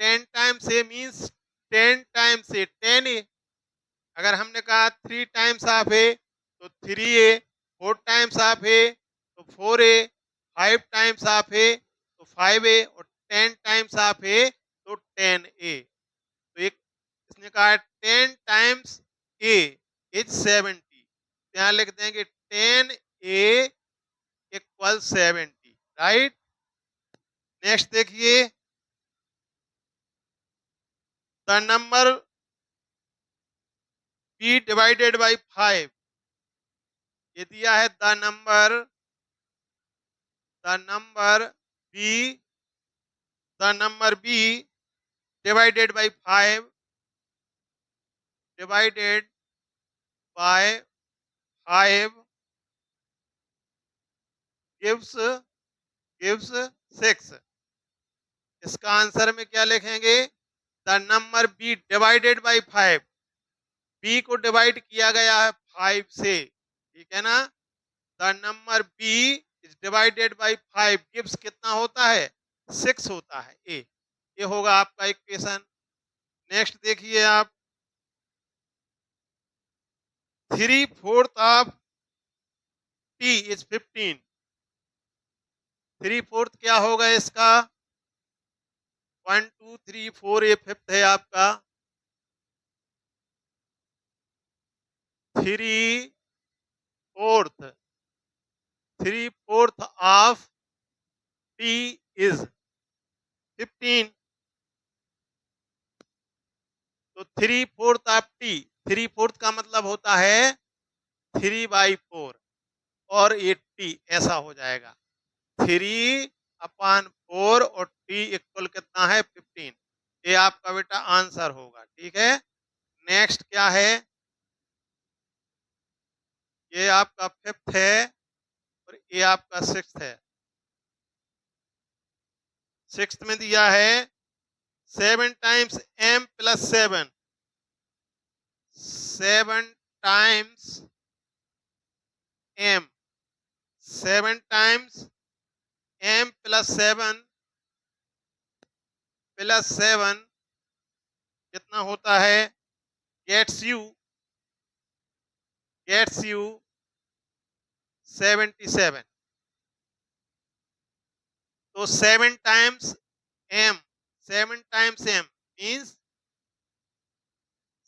10 टाइम्स ए मीन्स 10 टाइम्स ए 10 ए। अगर हमने कहा 3 टाइम्स ऑफ ए तो 3 ए, 4 टाइम्स ऑफ ए तो 4 ए, 5 टाइम्स ऑफ ए तो 5 ए और 10 टाइम्स ऑफ ए तो 10 ए। तो एक इसने कहा 10 टाइम्स ए इज 70। यहाँ लिख देंगे 10 ए इक्वल 70, राइट। नेक्स्ट देखिए, the number B divided by 5। ये दिया है B the number B divided by 5 divided by 5 gives gives 6। इसका आंसर में क्या लिखेंगे? The number B divided by 5, B को डिवाइड किया गया है 5 से, ठीक है ना। The number B is divided by 5 gives कितना होता है? 6 होता है, ए। ये होगा आपका इक्वेशन। नेक्स्ट देखिए आप, 3/4 ऑफ टी इज 15। 3/4 क्या होगा इसका? 1 2 3 4, ये फिफ्थ है आपका। 3/4 3/4 ऑफ टी इज 15। तो 3/4 ऑफ टी, 3/4 का मतलब होता है 3/4 और 80, ऐसा हो जाएगा। 3/4 और टी इक्वल कितना है? 15। ये आपका बेटा आंसर होगा, ठीक है। नेक्स्ट क्या है? ये आपका फिफ्थ है और ये आपका सिक्स्थ है। सिक्स्थ में दिया है 7 times m plus 7। 7 times m, 7 times m plus 7 कितना होता है? Gets you 77। तो 7 times m, 7 times m means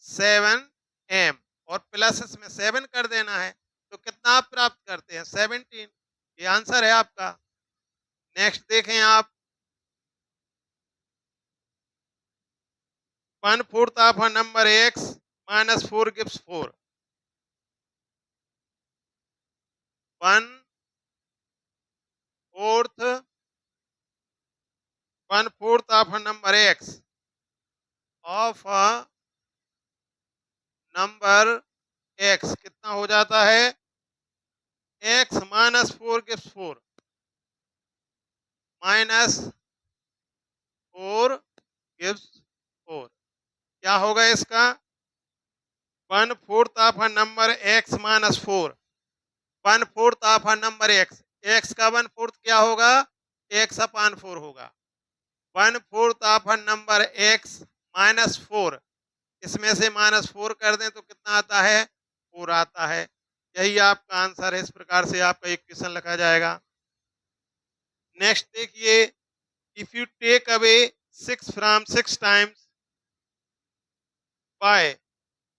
7m और प्लस इसमें 7 कर देना है, तो कितना आप प्राप्त करते हैं? 17। ये आंसर है आपका। नेक्स्ट देखें आप, 1/4 of a number x minus 4 gives 4। 1/4 of a number x of a number x कितना हो जाता है? x minus 4 gives 4 minus 4 gives 4। क्या होगा इसका? 1/4 of a number x minus 4, 1/4 of a number x, x का 1/4 क्या होगा? x/4 होगा। 1/4 of a number x minus 4, इसमें से -4 कर दें तो कितना आता है? 4 आता है। यही आपका आंसर है। इस प्रकार से आपका इक्वेशन लिखा जाएगा। नेक्स्ट देखिए, if you take away 6 from 6 times by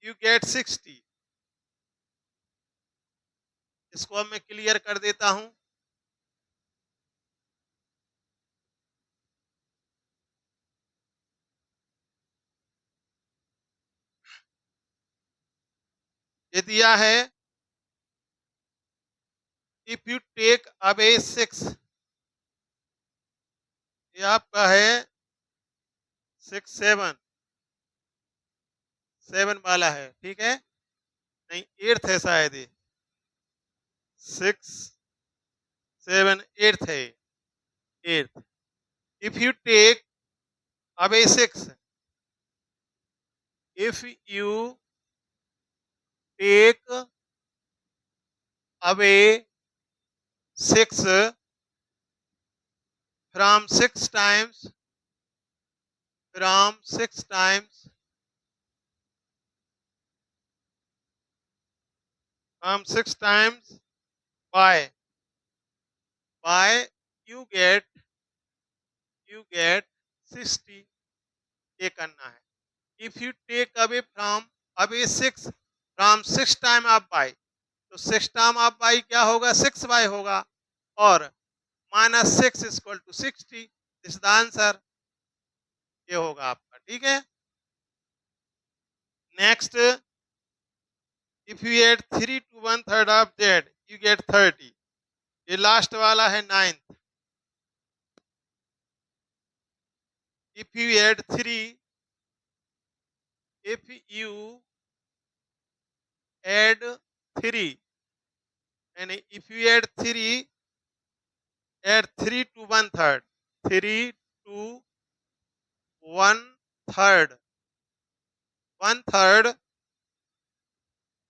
you get 60। इसको अब मैं क्लियर कर देता हूं। ये दिया है, इफ यू टेक अवे 6, ये आपका है 6 7 वाला है, ठीक है। नहीं, 8th है शायद ये। 6 7 8th है, 8th। If you take away 6, if you take away 6 from 6 times from 6 times from 6 times by you get 60 ये करना है. If you take away from away 6 from 6 time आप by तो 6 टाइम आप बाई क्या होगा 6 बाई होगा और minus 6 equal to 60 this the answer ये होगा आपका. ठीक है. Next if you add 3 to 1/3 of Z you get 30. ये लास्ट वाला है 9th. If you add 3 if you add 3 and if you add 3 to 1/3 3 to 1/3 1/3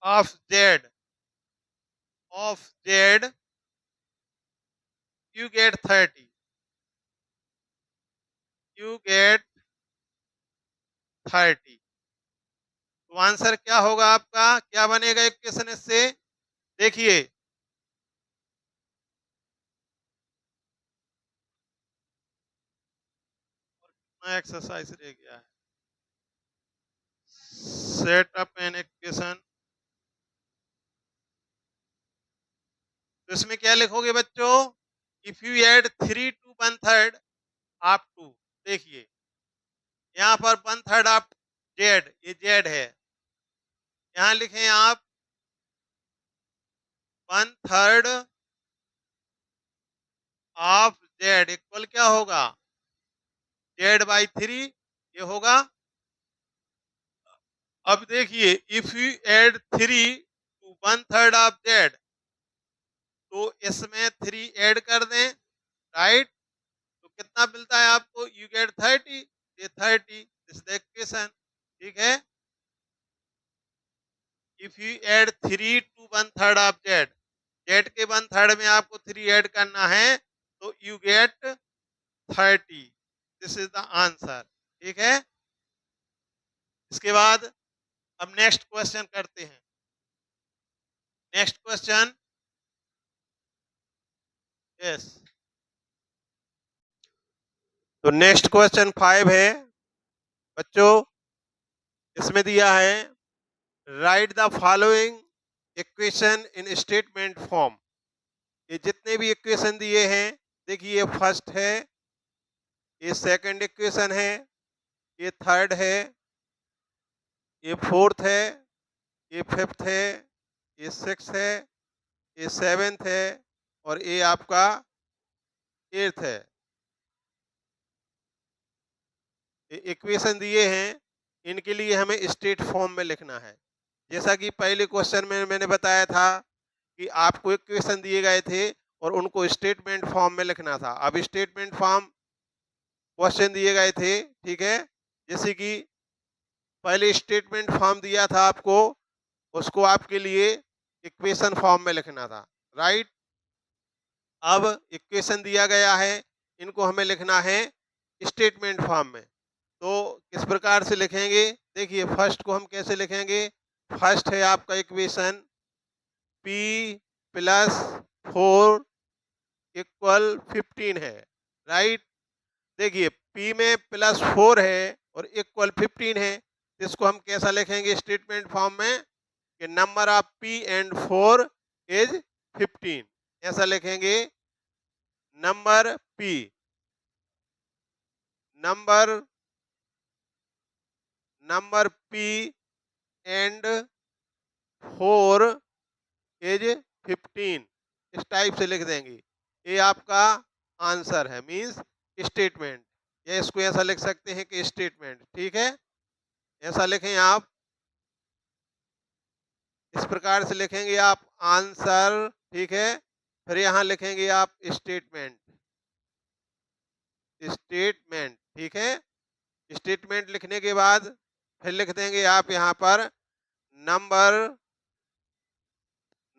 of z you get 30 you get 30. तो answer क्या होगा आपका क्या बनेगा इक्वेशन इससे देखिए एक्सरसाइज रह गया है. Set up an equation. तो इसमें क्या लिखोगे बच्चों if you add 3 to 1/3 of 2. देखिए यहाँ पर 1/3 ऑफ जेड ये जेड है. यहाँ लिखें आप 1/3 ऑफ जेड इक्वल क्या होगा जेड बाई 3 ये होगा. अब देखिए if you add 3 to 1/3 of z तो इसमें 3 ऐड कर दें राइट. तो कितना मिलता है आपको यू गेट 30 ये 30 दिस द इक्वेशन. ठीक है. If you add 3 to 1/3 of z z के 1/3 में आपको 3 ऐड करना है तो you get 30 this is the answer. ठीक है. इसके बाद अब नेक्स्ट क्वेश्चन करते हैं. Next question yes. तो नेक्स्ट क्वेश्चन 5 है बच्चों. इसमें दिया है write the following equation in statement form. ये जितने भी इक्वेशन दिए हैं देखिए ये फर्स्ट है ये सेकंड इक्वेशन है ये थर्ड है ये फोर्थ है ये फिफ्थ है ये सिक्स है ये सेवेंथ है और ये आपका एट्थ है. ये इक्वेशन दिए हैं इनके लिए हमें स्टेट फॉर्म में लिखना है. जैसा कि पहले क्वेश्चन में मैंने बताया था कि आपको इक्वेशन दिए गए थे और उनको स्टेटमेंट फॉर्म में लिखना था. अब स्टेटमेंट फॉर्म क्वेश्चन दिए गए थे. ठीक है. जैसे कि पहले स्टेटमेंट फॉर्म दिया था आपको उसको आपके लिए इक्वेशन फॉर्म में लिखना था राइट. अब इक्वेशन दिया गया है इनको हमें लिखना है स्टेटमेंट फॉर्म में. तो किस प्रकार से लिखेंगे देखिए फर्स्ट को हम कैसे लिखेंगे. फर्स्ट है आपका इक्वेशन p + 4 = 15 है राइट. देखिए p में +4 है और इक्वल 15 है. इसको हम कैसा लिखेंगे स्टेटमेंट फॉर्म में कि number of p and 4 is 15. ऐसा लिखेंगे number p number p and 4 is 15. इस टाइप से लिख देंगे. ये आपका आंसर है मींस स्टेटमेंट. या इसको ऐसा लिख सकते हैं कि स्टेटमेंट. ठीक है. ऐसा लिखें आप इस प्रकार से लिखेंगे आप आंसर. ठीक है. फिर यहाँ लिखेंगे आप स्टेटमेंट. ठीक है. स्टेटमेंट लिखने के बाद फिर लिख देंगे आप यहाँ पर number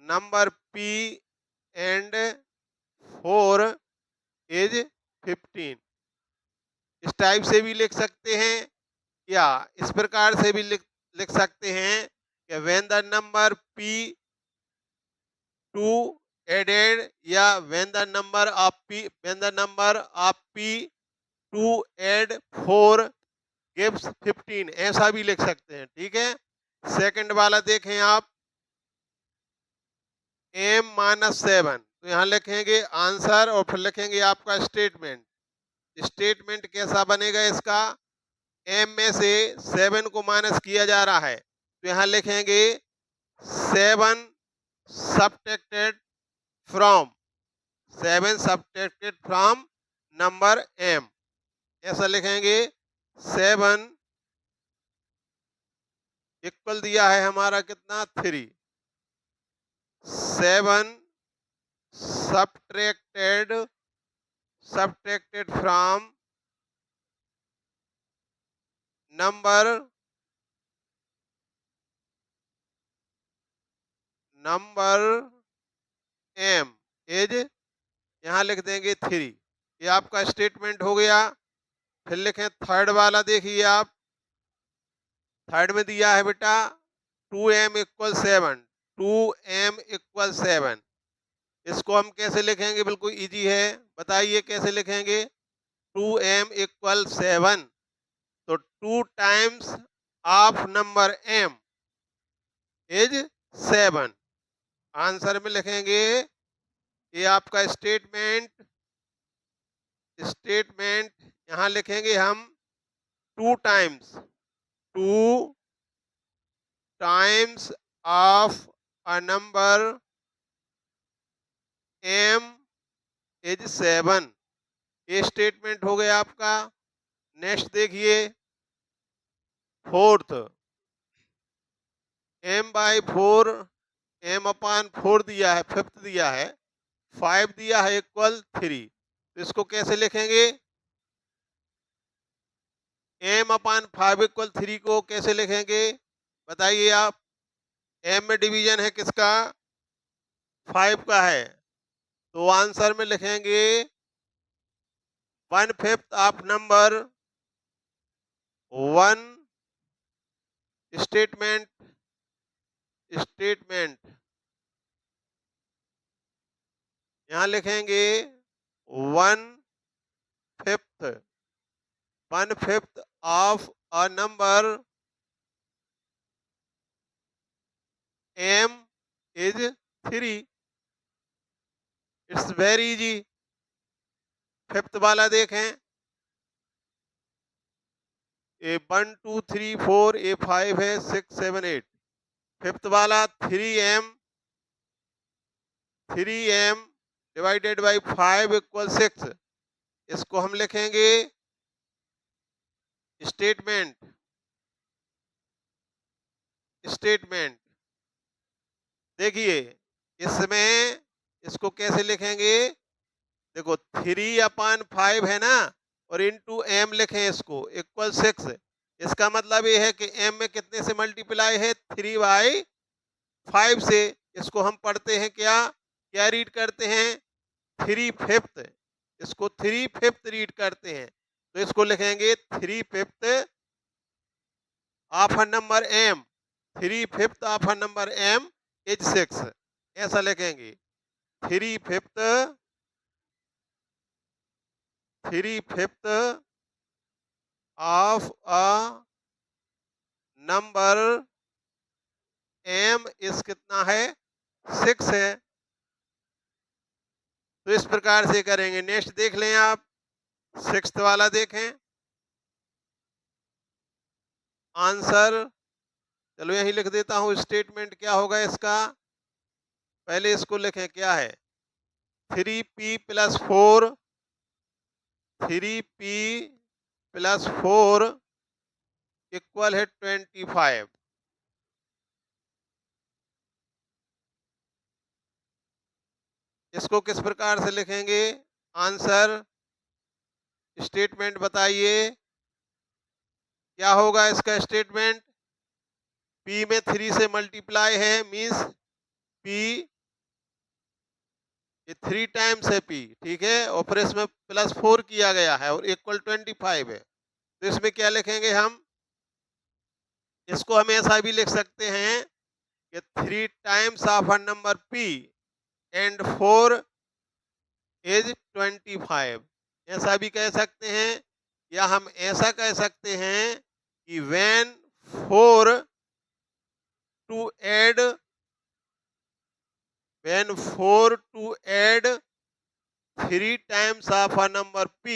number P and 4 is 15। इस टाइप से भी लिख सकते हैं या इस प्रकार से भी लिख सकते हैं कि when the number P2 added या when the number of P2 add 4 gives 15, ऐसा भी लिख सकते हैं। ठीक है, सेकंड वाला देखें आप, m-7, तो यहाँ लिखेंगे आंसर और फिर लिखेंगे आपका स्टेटमेंट। स्टेटमेंट कैसा बनेगा इसका, m में से 7 को माइनस किया जा रहा है, तो यहाँ लिखेंगे 7 सब्ट्रैक्टेड फ्रॉम नंबर m, ऐसा लिखेंगे। 7 इक्वल दिया है हमारा कितना, 3। 7 subtracted from number m is, यहाँ लिख देंगे 3। ये आपका स्टेटमेंट हो गया। फिर लिखें थर्ड वाला, देखिए आप, थर्ड में दिया है बेटा 2m इक्वल 7, 2m इक्वल 7। इसको हम कैसे लिखेंगे, बिल्कुल इजी है, बताइए कैसे लिखेंगे। 2m इक्वल 7, तो 2 times of number m is 7। Answer में लिखेंगे, ये आपका स्टेटमेंट यहाँ लिखेंगे हम 2 times of a number m is 7। ये स्टेटमेंट हो गया आपका। नेक्स्ट देखिए, फोर्थ, m/4, m/4 दिया है, फिफ्थ दिया है, 5 दिया है इक्वल 3, तो इसको कैसे लिखेंगे, m/5 इक्वल 3 को कैसे लिखेंगे, बताइए आप। m में डिवीजन है किसका, 5 का है, तो आंसर में लिखेंगे 1/5 ऑफ नंबर 1। स्टेटमेंट यहाँ लिखेंगे 1/5 of a number m is 3। It's very easy. Fifth वाला देखें, ए 1 2 3 4, ए 5 है, 6 7 8। फिफ्थ वाला 3m डिवाइडेड बाई 5 इक्वल 6, इसको हम लिखेंगे स्टेटमेंट। देखिए इसमें इसको कैसे लिखेंगे, देखो 3/5 है ना, और इंटू m लिखें इसको इक्वल 6। इसका मतलब ये है कि m में कितने से मल्टीप्लाई है, 3/5 से। इसको हम पढ़ते हैं क्या क्या रीड करते हैं, 3/5। इसको 3/5 रीड करते हैं, तो इसको लिखेंगे 3/5 of a number m, 3/5 of a number m is 6, ऐसा लिखेंगे। 3/5 ऑफ अ नंबर m इस कितना है, 6 है। तो इस प्रकार से करेंगे। नेक्स्ट देख लें आप, सिक्स्थ वाला देखें आंसर। चलो यही लिख देता हूं, स्टेटमेंट क्या होगा इसका, पहले इसको लिखें, क्या है, 3p + 4 इक्वल है 25। इसको किस प्रकार से लिखेंगे, आंसर स्टेटमेंट बताइए क्या होगा इसका स्टेटमेंट। p में 3 से मल्टीप्लाई है, मीन्स p 3 टाइम्स है पी, ठीक है, और फिर इसमें +4 किया गया है और इक्वल 25 है, तो इसमें क्या लिखेंगे हम? इसको हम ऐसा भी लिख सकते हैं कि 3 times of a number P and 4 is 25। ऐसा भी कह सकते हैं, या हम ऐसा कह सकते हैं कि when 4 to add when 4 to add 3 times of a number p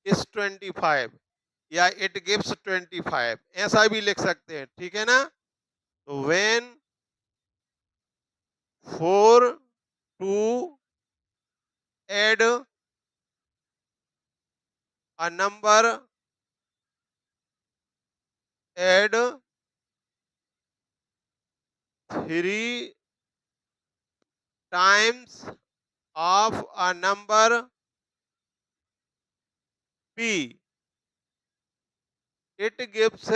is 25, या it gives 25, ऐसा भी लिख सकते हैं, ठीक है ना? तो when 4 to add a number, add 3 times of a number p, it gives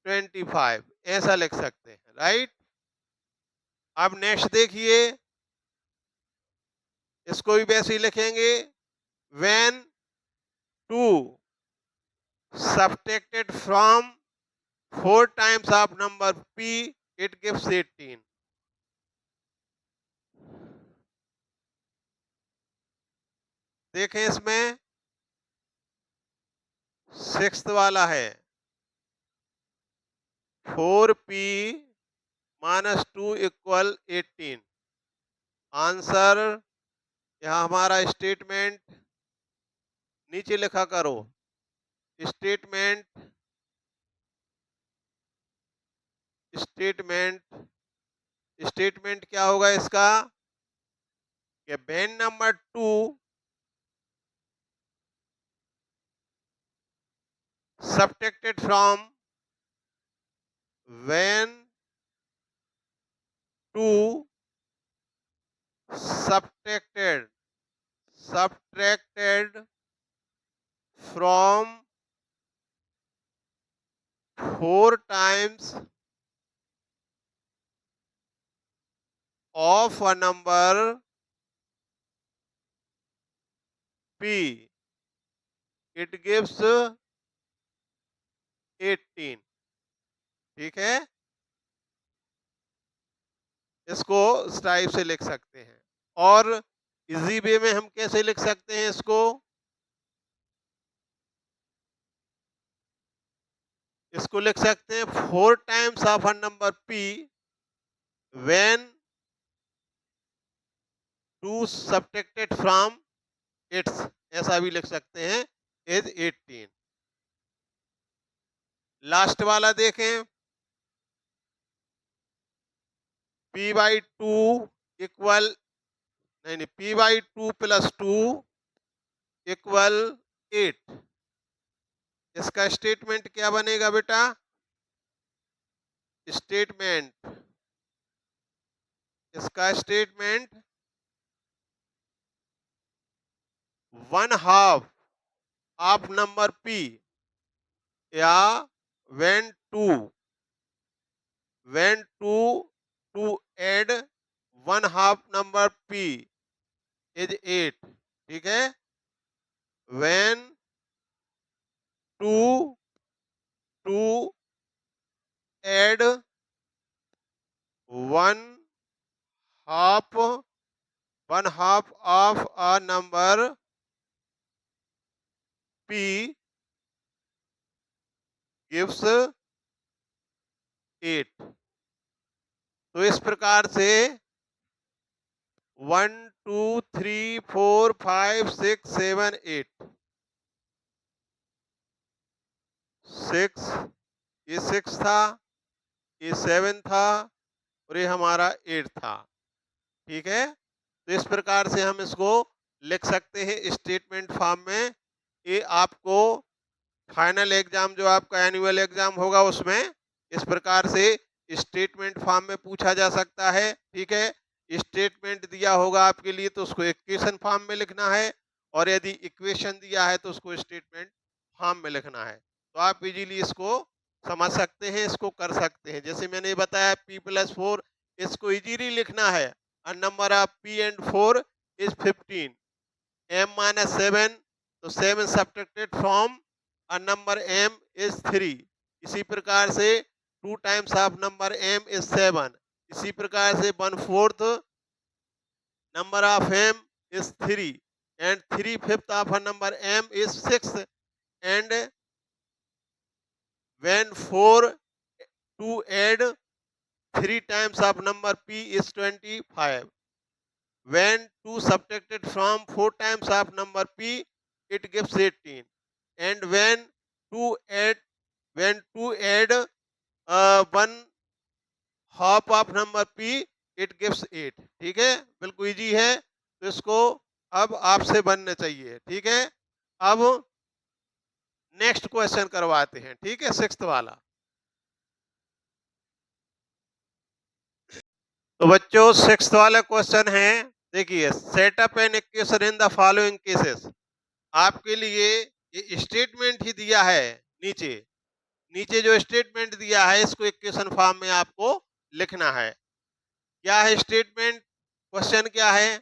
25, ऐसा लिख सकते हैं, राइट? अब नेक्स्ट देखिए, इसको भी वैसे ही लिखेंगे, when 2 subtracted from 4 times of number p, it gives 18. देखें, इसमें 6th वाला है 4p माइनस 2 इक्वल 18। आंसर, यहां हमारा स्टेटमेंट नीचे लिखा करो, स्टेटमेंट स्टेटमेंट स्टेटमेंट क्या होगा इसका कि when number 2 subtracted from, when 2 subtracted from 4 times of a number p, it gives 18, ठीक है? इसको इस टाइप से लिख सकते हैं। और इजी वे में हम कैसे लिख सकते हैं इसको? इसको लिख सकते हैं 4 times of a number p when 2 subtracted from its, ऐसा भी लिख सकते हैं, इज 18। लास्ट वाला देखें, p बाई 2 इक्वल, नहीं, p बाई 2 प्लस 2 इक्वल 8। इसका स्टेटमेंट क्या बनेगा बेटा? स्टेटमेंट, इसका स्टेटमेंट 1/2 ऑफ नंबर p, या when 2 to add 1/2 number p is 8, ठीक है? when 2 to add 1/2 of a number p gives 8। तो इस प्रकार से 1 2 3 4 5 6 7 8, 6, ये 6 था, ये 7 था, और ये हमारा 8 था, ठीक है? तो इस प्रकार से हम इसको लिख सकते हैं स्टेटमेंट फॉर्म में। ये आपको फाइनल एग्जाम, जो आपका एनुअल एग्जाम होगा, उसमें इस प्रकार से स्टेटमेंट फॉर्म में पूछा जा सकता है, ठीक है? स्टेटमेंट दिया होगा आपके लिए तो उसको इक्वेशन फॉर्म में लिखना है, और यदि इक्वेशन दिया है तो उसको स्टेटमेंट फॉर्म में लिखना है। तो आप इजीली इसको समझ सकते हैं, इसको कर सकते हैं। जैसे मैंने बताया p+4, इसको इजीली लिखना है, a number of p and 4 is 15. m minus 7, तो 7 subtracted from a number m is 3. इसी प्रकार से 2 times of number m is 7. इसी प्रकार से 1/4 number of m is 3 and 3/5 of a number m is 6. And when 4 to add 3 times of number p is 25. When 2 subtracted from 4 times of number p, it gives 18. And when 2 add 1 half of number p, it gives 8. ठीक है, बिल्कुल easy है, तो इसको अब आपसे बनना चाहिए. ठीक है, अब नेक्स्ट क्वेश्चन करवाते हैं. ठीक है, 6th वाला. तो बच्चों 6th वाला क्वेश्चन है, देखिए, setup an equation in the following cases. आपके लिए ये स्टेटमेंट ही दिया है. नीचे नीचे जो स्टेटमेंट दिया है इसको इक्वेशन फॉर्म में आपको लिखना है. क्या है स्टेटमेंट? क्वेश्चन क्या है?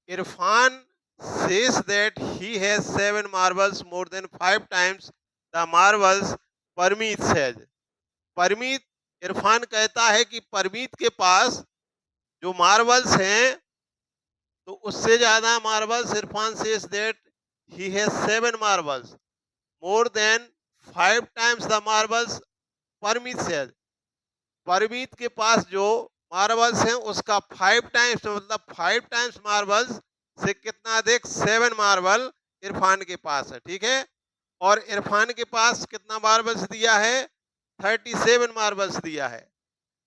Irfan says that he has 7 marbles more than 5 times the marbles Parmeet has. Parmeet, Irfan कहता है कि परमीत के पास जो मार्बल्स हैं तो उससे ज्यादा marbles. Irfan says that he has 7 marbles more than 5 times the marbles Parmeet has. Parmeet के पास जो मार्बल्स हैं उसका 5 टाइम्स, मतलब 5 टाइम्स मार्बल्स से कितना अधिक? 7 मार्बल इरफान के पास है. ठीक है, और इरफान के पास कितना मार्बल्स दिया है? 37 मार्बल्स दिया है.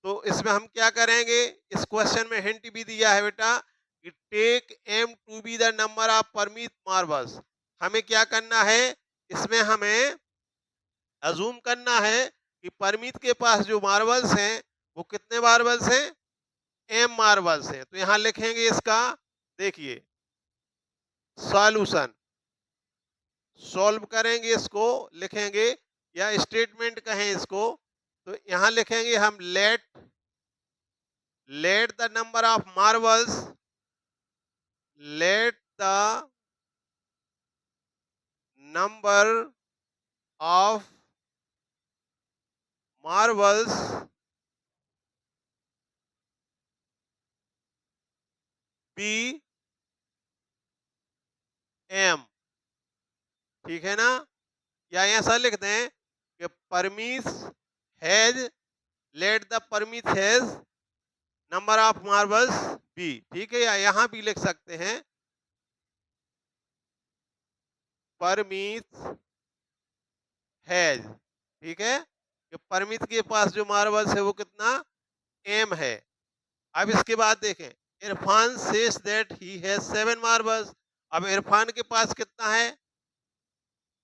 तो इसमें हम क्या करेंगे? इस क्वेश्चन में हिंट भी दिया है बेटा कि take m to be the number of Parmeet marbles. हमें क्या करना है? इसमें हमें अजूम करना है कि परमीत के पास जो मार्बल्स हैं वो कितने मार्बल्स हैं? एम मार्बल्स हैं. तो यहां लिखेंगे इसका, देखिए, सॉल्यूशन. सॉल्व करेंगे, इसको लिखेंगे या स्टेटमेंट कहें इसको. तो यहां लिखेंगे हम let the number of marbles, let the number of marbles be m. ठीक है ना, या ऐसा लिख दें कि Parmeet has, let the Parmeet has number of marbles be. ठीक है, या यहां भी लिख सकते हैं परमीत हैज. ठीक है, कि परमीत के पास जो मार्बल्स है वो कितना? एम है. अब इसके बाद देखें, Irfan says that he has 7 marbles. अब इरफान के पास कितना है?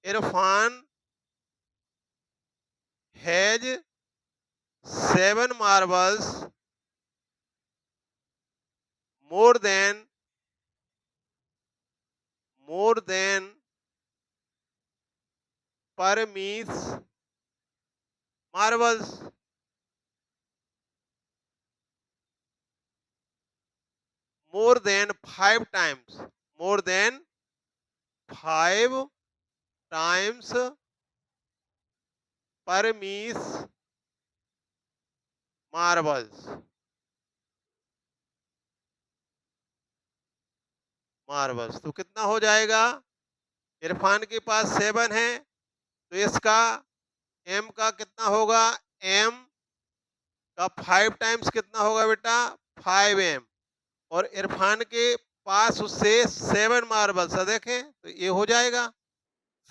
Irfan has 7 marbles more than Parmeet marbles. more than 5 times, more than 5 times Parmeet marbles. Marbles तो कितना हो जाएगा? इरफान के पास 7 है तो इसका एम का कितना होगा? एम का 5 टाइम्स कितना होगा बेटा? 5m. और इरफान के पास उससे 7 मार्बल्स है, देखें तो ये हो जाएगा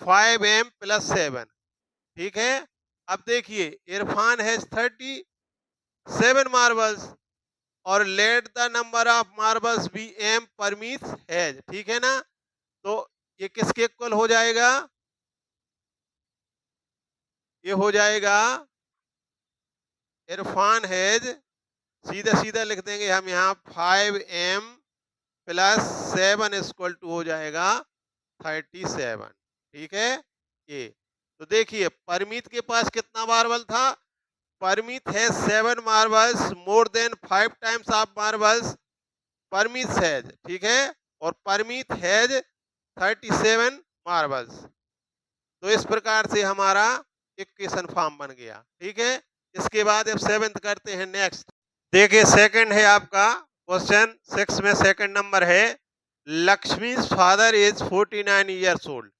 5m + 7. ठीक है, अब देखिए, इरफान हैज 37 मार्बल्स और let the number of marbles be m Parmeet has. ठीक है ना, तो ये किसके इक्वल हो जाएगा? ये हो जाएगा इरफान हैज, सीधा सीधा लिख देंगे हम यहाँ 5m + 7 = हो जाएगा 37. ठीक है, ये तो देखिए परमीत के पास कितना मार्बल था? परमीत है 7 marbles more than 5 times of marbles Parmeet has, ठीक है, और परमीत हैज 37 मार्बल्स। तो इस प्रकार से हमारा इक्वेशन फॉर्म बन गया, ठीक है। इसके बाद अब सेवेंथ करते हैं नेक्स्ट। देखिए सेकंड है आपका क्वेश्चन 6 में सेकंड नंबर है, Lakshmi father is 49 years old.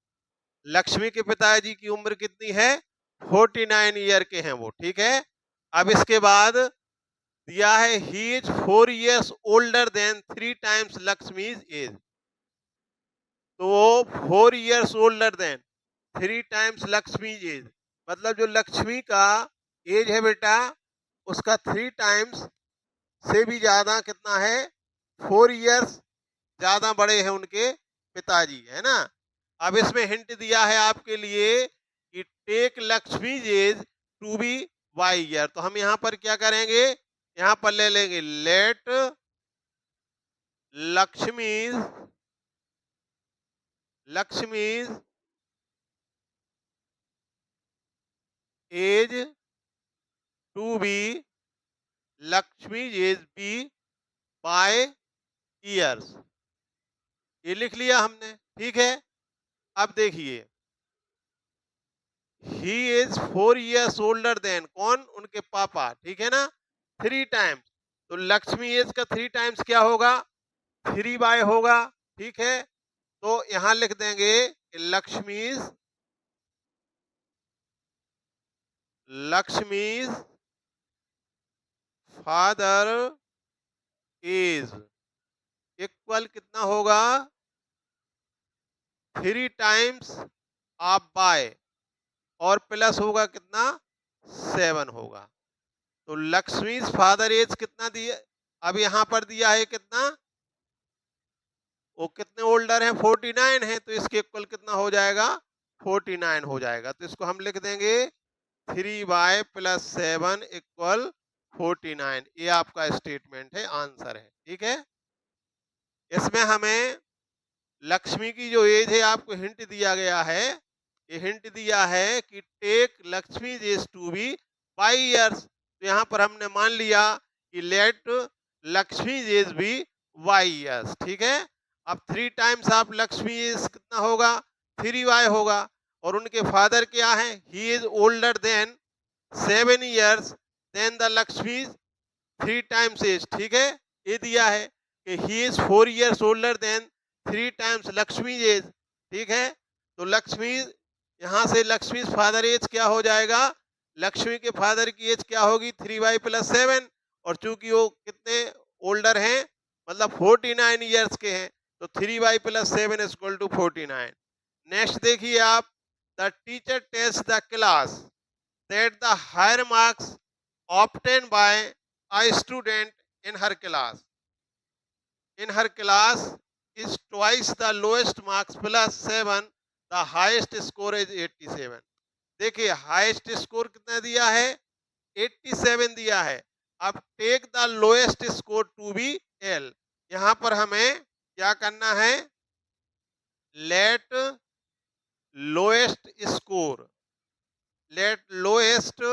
Lakshmi के पिताजी की उम्र कितनी है? 49 ईयर के हैं वो, ठीक है। अब इसके बाद दिया है he is 4 years older than 3 times Lakshmi's age. तो वो 4 years older than 3 times Lakshmi's age, मतलब जो लक्ष्मी का एज है बेटा उसका 3 टाइम्स से भी ज्यादा कितना है? 4 ईयर्स ज्यादा बड़े हैं उनके पिताजी, है ना। अब इसमें हिंट दिया है आपके लिए कि take Lakshmi age to be y year. तो हम यहां पर क्या करेंगे? यहां पर ले लेंगे let Lakshmi's Lakshmi's age to be Lakshmi's age be by years. ये लिख लिया हमने, ठीक है। अब देखिए he is 4 years older than, कौन? उनके पापा, ठीक है ना। 3 टाइम्स, तो लक्ष्मी एज का 3 टाइम्स क्या होगा? 3 बाय होगा, ठीक है। तो यहां लिख देंगे लक्ष्मीज फादर इज इक्वल कितना होगा? 3 टाइम्स ऑफ बाय, और प्लस होगा कितना? 7 होगा। तो लक्ष्मीज फादर एज कितना दिया? अब यहां पर दिया है कितना? वो कितने ओल्डर हैं? 49 है, तो इसके इक्वल कितना हो जाएगा? 49 हो जाएगा। तो इसको हम लिख देंगे 3 बाय प्लस 7 इक्वल 49। ये आपका स्टेटमेंट है, आंसर है, ठीक है। इसमें हमें लक्ष्मी की जो एज है आपको हिंट दिया गया है। ये हिंट दिया है कि take Lakshmi age to be 5 years. तो यहाँ पर हमने मान लिया कि let Lakshmi age be y years, ठीक है। अब 3 टाइम्स ऑफ लक्ष्मी एज कितना होगा? 3 वाई होगा। और उनके फादर क्या है? He is older than 7 years than the Lakshmi 3 times age, ठीक है। ये दिया है कि he is 4 years older than 3 times Lakshmi age, ठीक है। तो लक्ष्मी, यहां से लक्ष्मी फादर एज क्या हो जाएगा? लक्ष्मी के फादर की एज क्या होगी? 3 वाई प्लस 7। और चूंकि वो कितने ओल्डर हैं, मतलब 49 ईयर्स के हैं, तो 3 y plus 7 is equal to 49। Next देखिए आप, the teacher tells the class that the higher marks obtained by a student in her class is twice the lowest marks plus 7, the highest score is 87। देखिए highest score कितना दिया है? 87 दिया है। अब take the lowest score to be l. यहां पर हमें क्या करना है? Let lowest score let lowest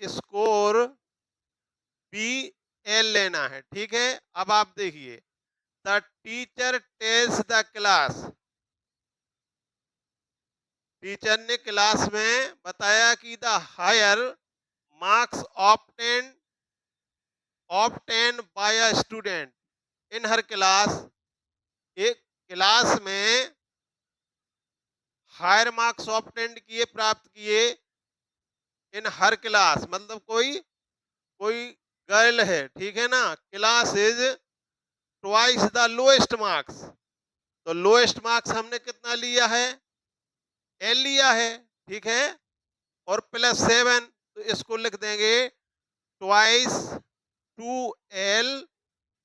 score be l लेना है, ठीक है। अब आप देखिए, the teacher tells the class, teacher ने क्लास में बताया कि the higher marks obtain by a student in her class, एक क्लास में हायर मार्क्स ऑब्टेन किए, प्राप्त किए, इन हर क्लास मतलब कोई कोई गर्ल है, ठीक है ना। Class is twice the lowest marks, तो लोएस्ट मार्क्स हमने कितना लिया है? एल लिया है, ठीक है। और प्लस 7, तो इसको लिख देंगे ट्वाइस 2l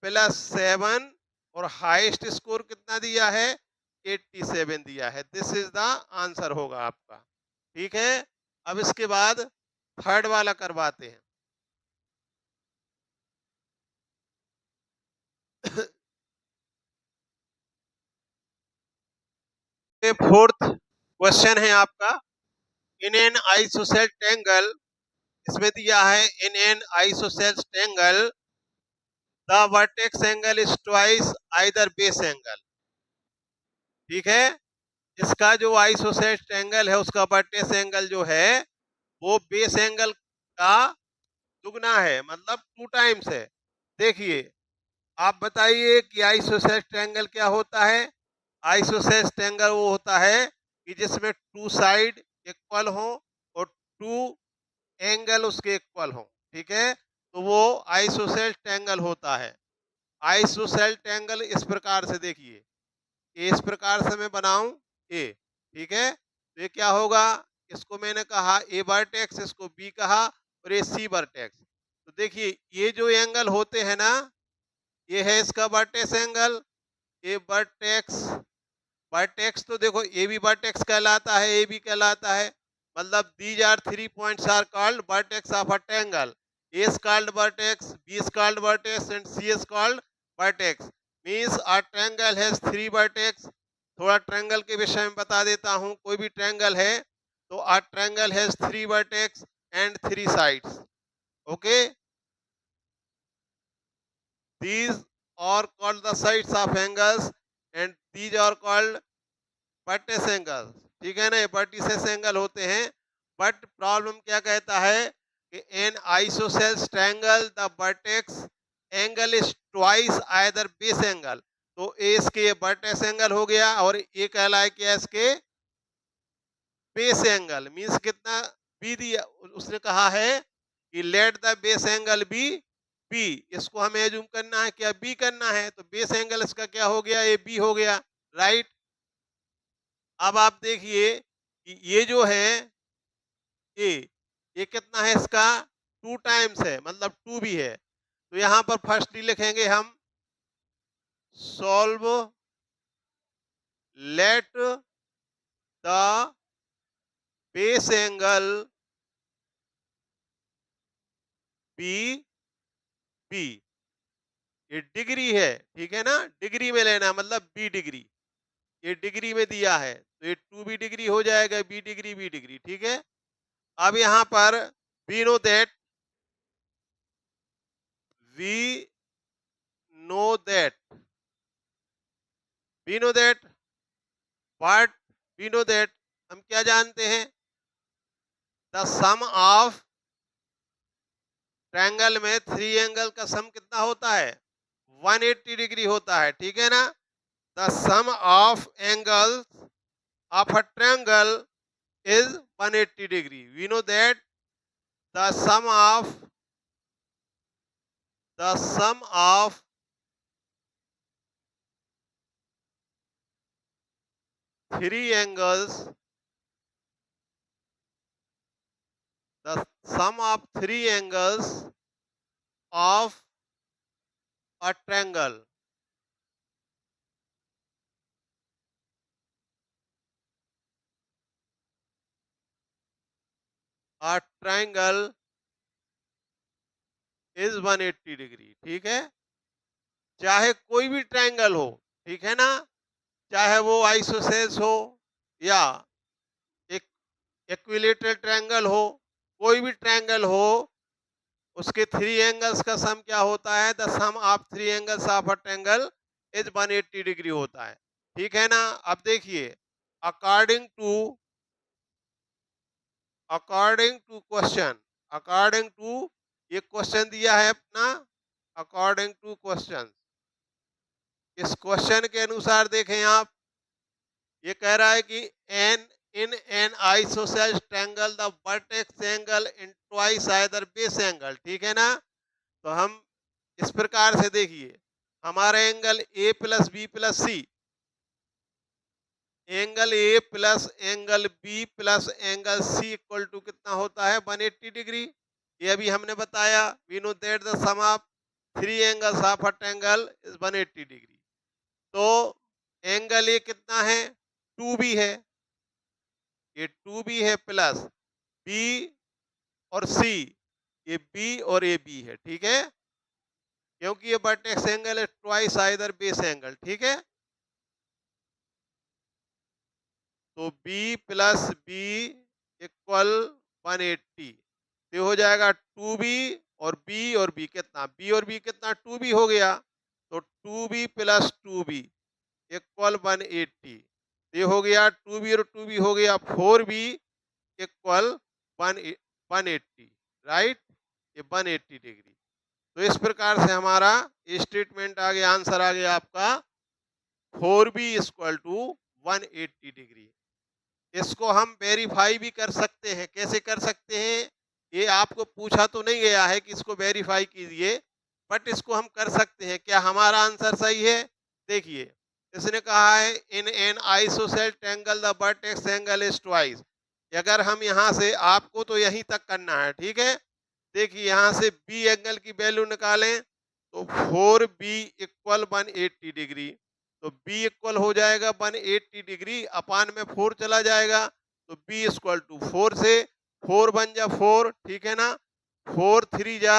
प्लस 7। और हाईएस्ट स्कोर कितना दिया है? 87 दिया है। दिस इज द आंसर होगा आपका, ठीक है। अब इसके बाद थर्ड वाला करवाते हैं। फोर्थ क्वेश्चन है आपका, इन एन आइसोसेल ट्रायंगल, इसमें दिया है in an ISOCELL triangle the vertex angle is twice either base angle. ठीक है, इसका जो आइसोसेलेस एंगल है उसका वर्टेक्स एंगल जो है वो बेस एंगल का दुगना है, मतलब 2 टाइम्स है। देखिए, आप बताइए कि आइसोसेलेस एंगल क्या होता है। आइसोसेलेस एंगल वो होता है कि जिसमें 2 साइड इक्वल हो और 2 एंगल उसके इक्वल हो। ठीक है, तो वो आइसोसेलेस एंगल होता है। आइसोसेलेस एंगल इस प्रकार से देखिए, इस प्रकार से मैं बनाऊं ए। ठीक है, तो ये क्या होगा, इसको मैंने कहा ए वर्टेक्स, इसको बी कहा और ये सी वर्टेक्स। तो देखिए ये जो एंगल होते हैं ना, ये है इसका वर्टेक्स एंगल, ए वर्टेक्स। वर्टेक्स तो देखो ए बी वर्टेक्स कहलाता है, ए बी कहलाता है, मतलब these are 3 points are called vertex of a triangle. A is called vertex, b is called vertex and c is called vertex. Means a triangle has 3 vertex. थोड़ा triangle के विषय में बता देता हूं। कोई भी ट्रायंगल है तो अ triangle has 3 vertex and 3 sides. Okay, these are called the sides of angles and these are called vertex angles। ठीक है ना, ये वर्टिसेस एंगल होते हैं। बट प्रॉब्लम क्या कहता है कि N isosceles triangle the vertex angle is twice either base angle. तो ए इसके वर्टेक्स एंगल हो गया और ये कहलाए क्या इसके बेस एंगल। मींस कितना, बी दिया, उसने कहा है कि let the base angle be b. इसको हमें एज्यूम करना है, क्या बी करना है, तो बेस एंगल इसका क्या हो गया, ये बी हो गया। राइट। अब आप देखिए कि ये जो है ए, ये कितना है इसका 2 टाइम्स है, मतलब 2 भी है। तो यहां पर फर्स्ट लिखेंगे हम solve let the base angle be b. ये डिग्री है, ठीक है ना, डिग्री में लेना, मतलब बी डिग्री। ये डिग्री में दिया है तो ये 2 भी डिग्री हो जाएगा, बी डिग्री बी डिग्री। ठीक है, अब यहां पर we know that, we know that, we know that what, we know that, हम क्या जानते हैं, द सम ऑफ ट्रायंगल में 3 एंगल का सम कितना होता है, 180 डिग्री होता है। ठीक है ना, the sum of angles of a triangle is 180 degree. We know that the sum of 3 angles, the sum of 3 angles of a triangle is 180 degree. ठीक है, चाहे कोई भी ट्रायंगल हो, ठीक है ना, चाहे वो आइसोसेल्स हो या एक इक्विलेटरल ट्रायंगल हो, कोई भी ट्रायंगल हो, उसके 3 एंगल्स का सम क्या होता है, the sum of 3 angles of a triangle is 180 degree होता है। ठीक है ना, अब देखिए, according to question, according to, ये क्वेश्चन दिया है अपना, अकॉर्डिंग टू क्वेश्चन, इस क्वेश्चन के अनुसार देखें आप, ये कह रहा है कि an in an isosceles triangle the vertex angle in twice either base angle. ठीक है ना, तो हम इस प्रकार से देखिए, हमारा angle a plus b plus c, angle a plus angle b plus angle c equal to कितना होता है, 180 डिग्री। ये अभी हमने बताया, we know that the sum of 3 angles of a triangle is 180 degree. तो एंगल ए कितना है, 2 भी है, ये 2 भी है, प्लस बी और सी, ये बी और ए बी है। ठीक है, क्योंकि ये वर्टेक्स एंगल है ट्वाइस आइदर बेस एंगल। ठीक है, तो b प्लस बी इक्वल 180, ये हो जाएगा 2b और बी कितना, बी और बी कितना, 2b हो गया, तो 2b प्लस 2b इक्वल 180। ये हो गया 2b और 2b हो गया 4b इक्वल 180, राइट, ये 180 डिग्री। तो इस प्रकार से हमारा स्टेटमेंट आ गया, आंसर आ गया आपका 4b इक्वल टू 180 डिग्री। इसको हम वेरीफाई भी कर सकते हैं। कैसे कर सकते हैं, ये आपको पूछा तो नहीं गया है कि इसको वेरीफाई कीजिए, बट इसको हम कर सकते हैं। क्या हमारा आंसर सही है? देखिए, इसने कहा है in an isosceles triangle the vertex angle is twice. अगर हम यहाँ से, आपको तो यहीं तक करना है, ठीक है। देखिए यहाँ से बी एंगल की वैल्यू निकालें तो 4b इक्वल 180 डिग्री, तो b इक्वल हो जाएगा 180 डिग्री, अपान में 4 चला जाएगा, तो b इक्वल टू 4 से 4 बन जा 4, ठीक है ना, 4 3 जा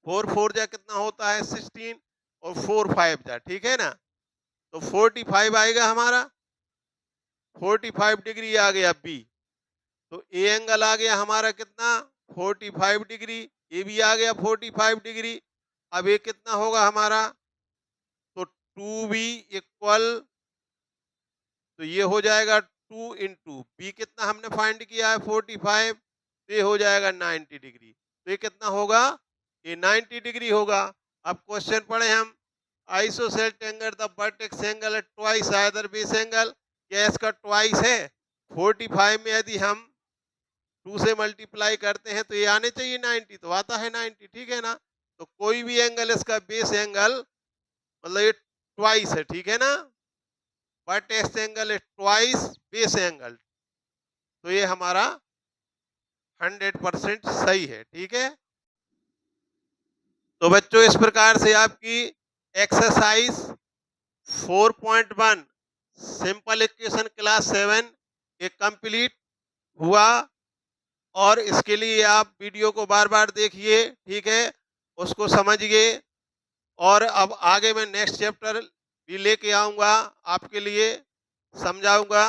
4 4 जा कितना होता है 16, और 4 5 जा, ठीक है ना, तो 45 आएगा हमारा, 45 डिग्री आ गया b। तो ए एंगल आ गया हमारा कितना 45 डिग्री, ये भी आ गया 45 डिग्री। अब ये कितना होगा हमारा, तो 2b इक्वल, तो ये हो जाएगा 2 इंटू बी, कितना हमने फाइंड किया है 45, तो ये हो जाएगा 90 डिग्री। तो ये कितना होगा, ये 90 डिग्री होगा। अब क्वेश्चन पढ़े हम, isosceles triangle the vertex angle twice either base angle, क्या इसका ट्वाइस है? 45 में यदि हम 2 से मल्टीप्लाई करते हैं तो ये आने चाहिए 90, तो आता है 90, ठीक है ना। तो कोई भी एंगल इसका बेस एंगल, मतलब ये ट्वाइस है, ठीक है ना, वर्टेक्स एंगल है ट्वाइस बेस एंगल, तो ये हमारा 100% सही है, ठीक है। तो बच्चों इस प्रकार से आपकी एक्सरसाइज 4.1 सिंपल इक्वेशन क्लास 7 ये कंप्लीट हुआ, और इसके लिए आप वीडियो को बार बार देखिए, ठीक है, उसको समझिए। और अब आगे मैं नेक्स्ट चैप्टर भी लेके आऊँगा आपके लिए, समझाऊँगा,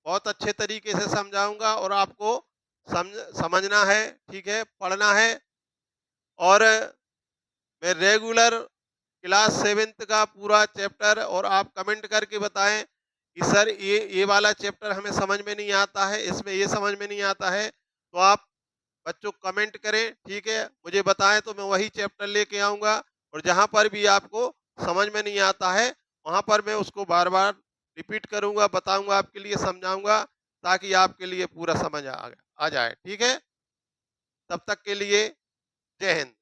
बहुत अच्छे तरीके से समझाऊँगा, और आपको समझना है, ठीक है, पढ़ना है। और मैं रेगुलर क्लास 7th का पूरा चैप्टर, और आप कमेंट करके बताएं कि सर ये वाला चैप्टर हमें समझ में नहीं आता है, इसमें ये समझ में नहीं आता है, तो आप बच्चों कमेंट करें, ठीक है, मुझे बताएं, तो मैं वही चैप्टर लेके आऊँगा। और जहाँ पर भी आपको समझ में नहीं आता है वहाँ पर मैं उसको बार बार रिपीट करूँगा, बताऊँगा, आपके लिए समझाऊँगा, ताकि आपके लिए पूरा समझ आ जाए, ठीक है। तब तक के लिए जय हिंद।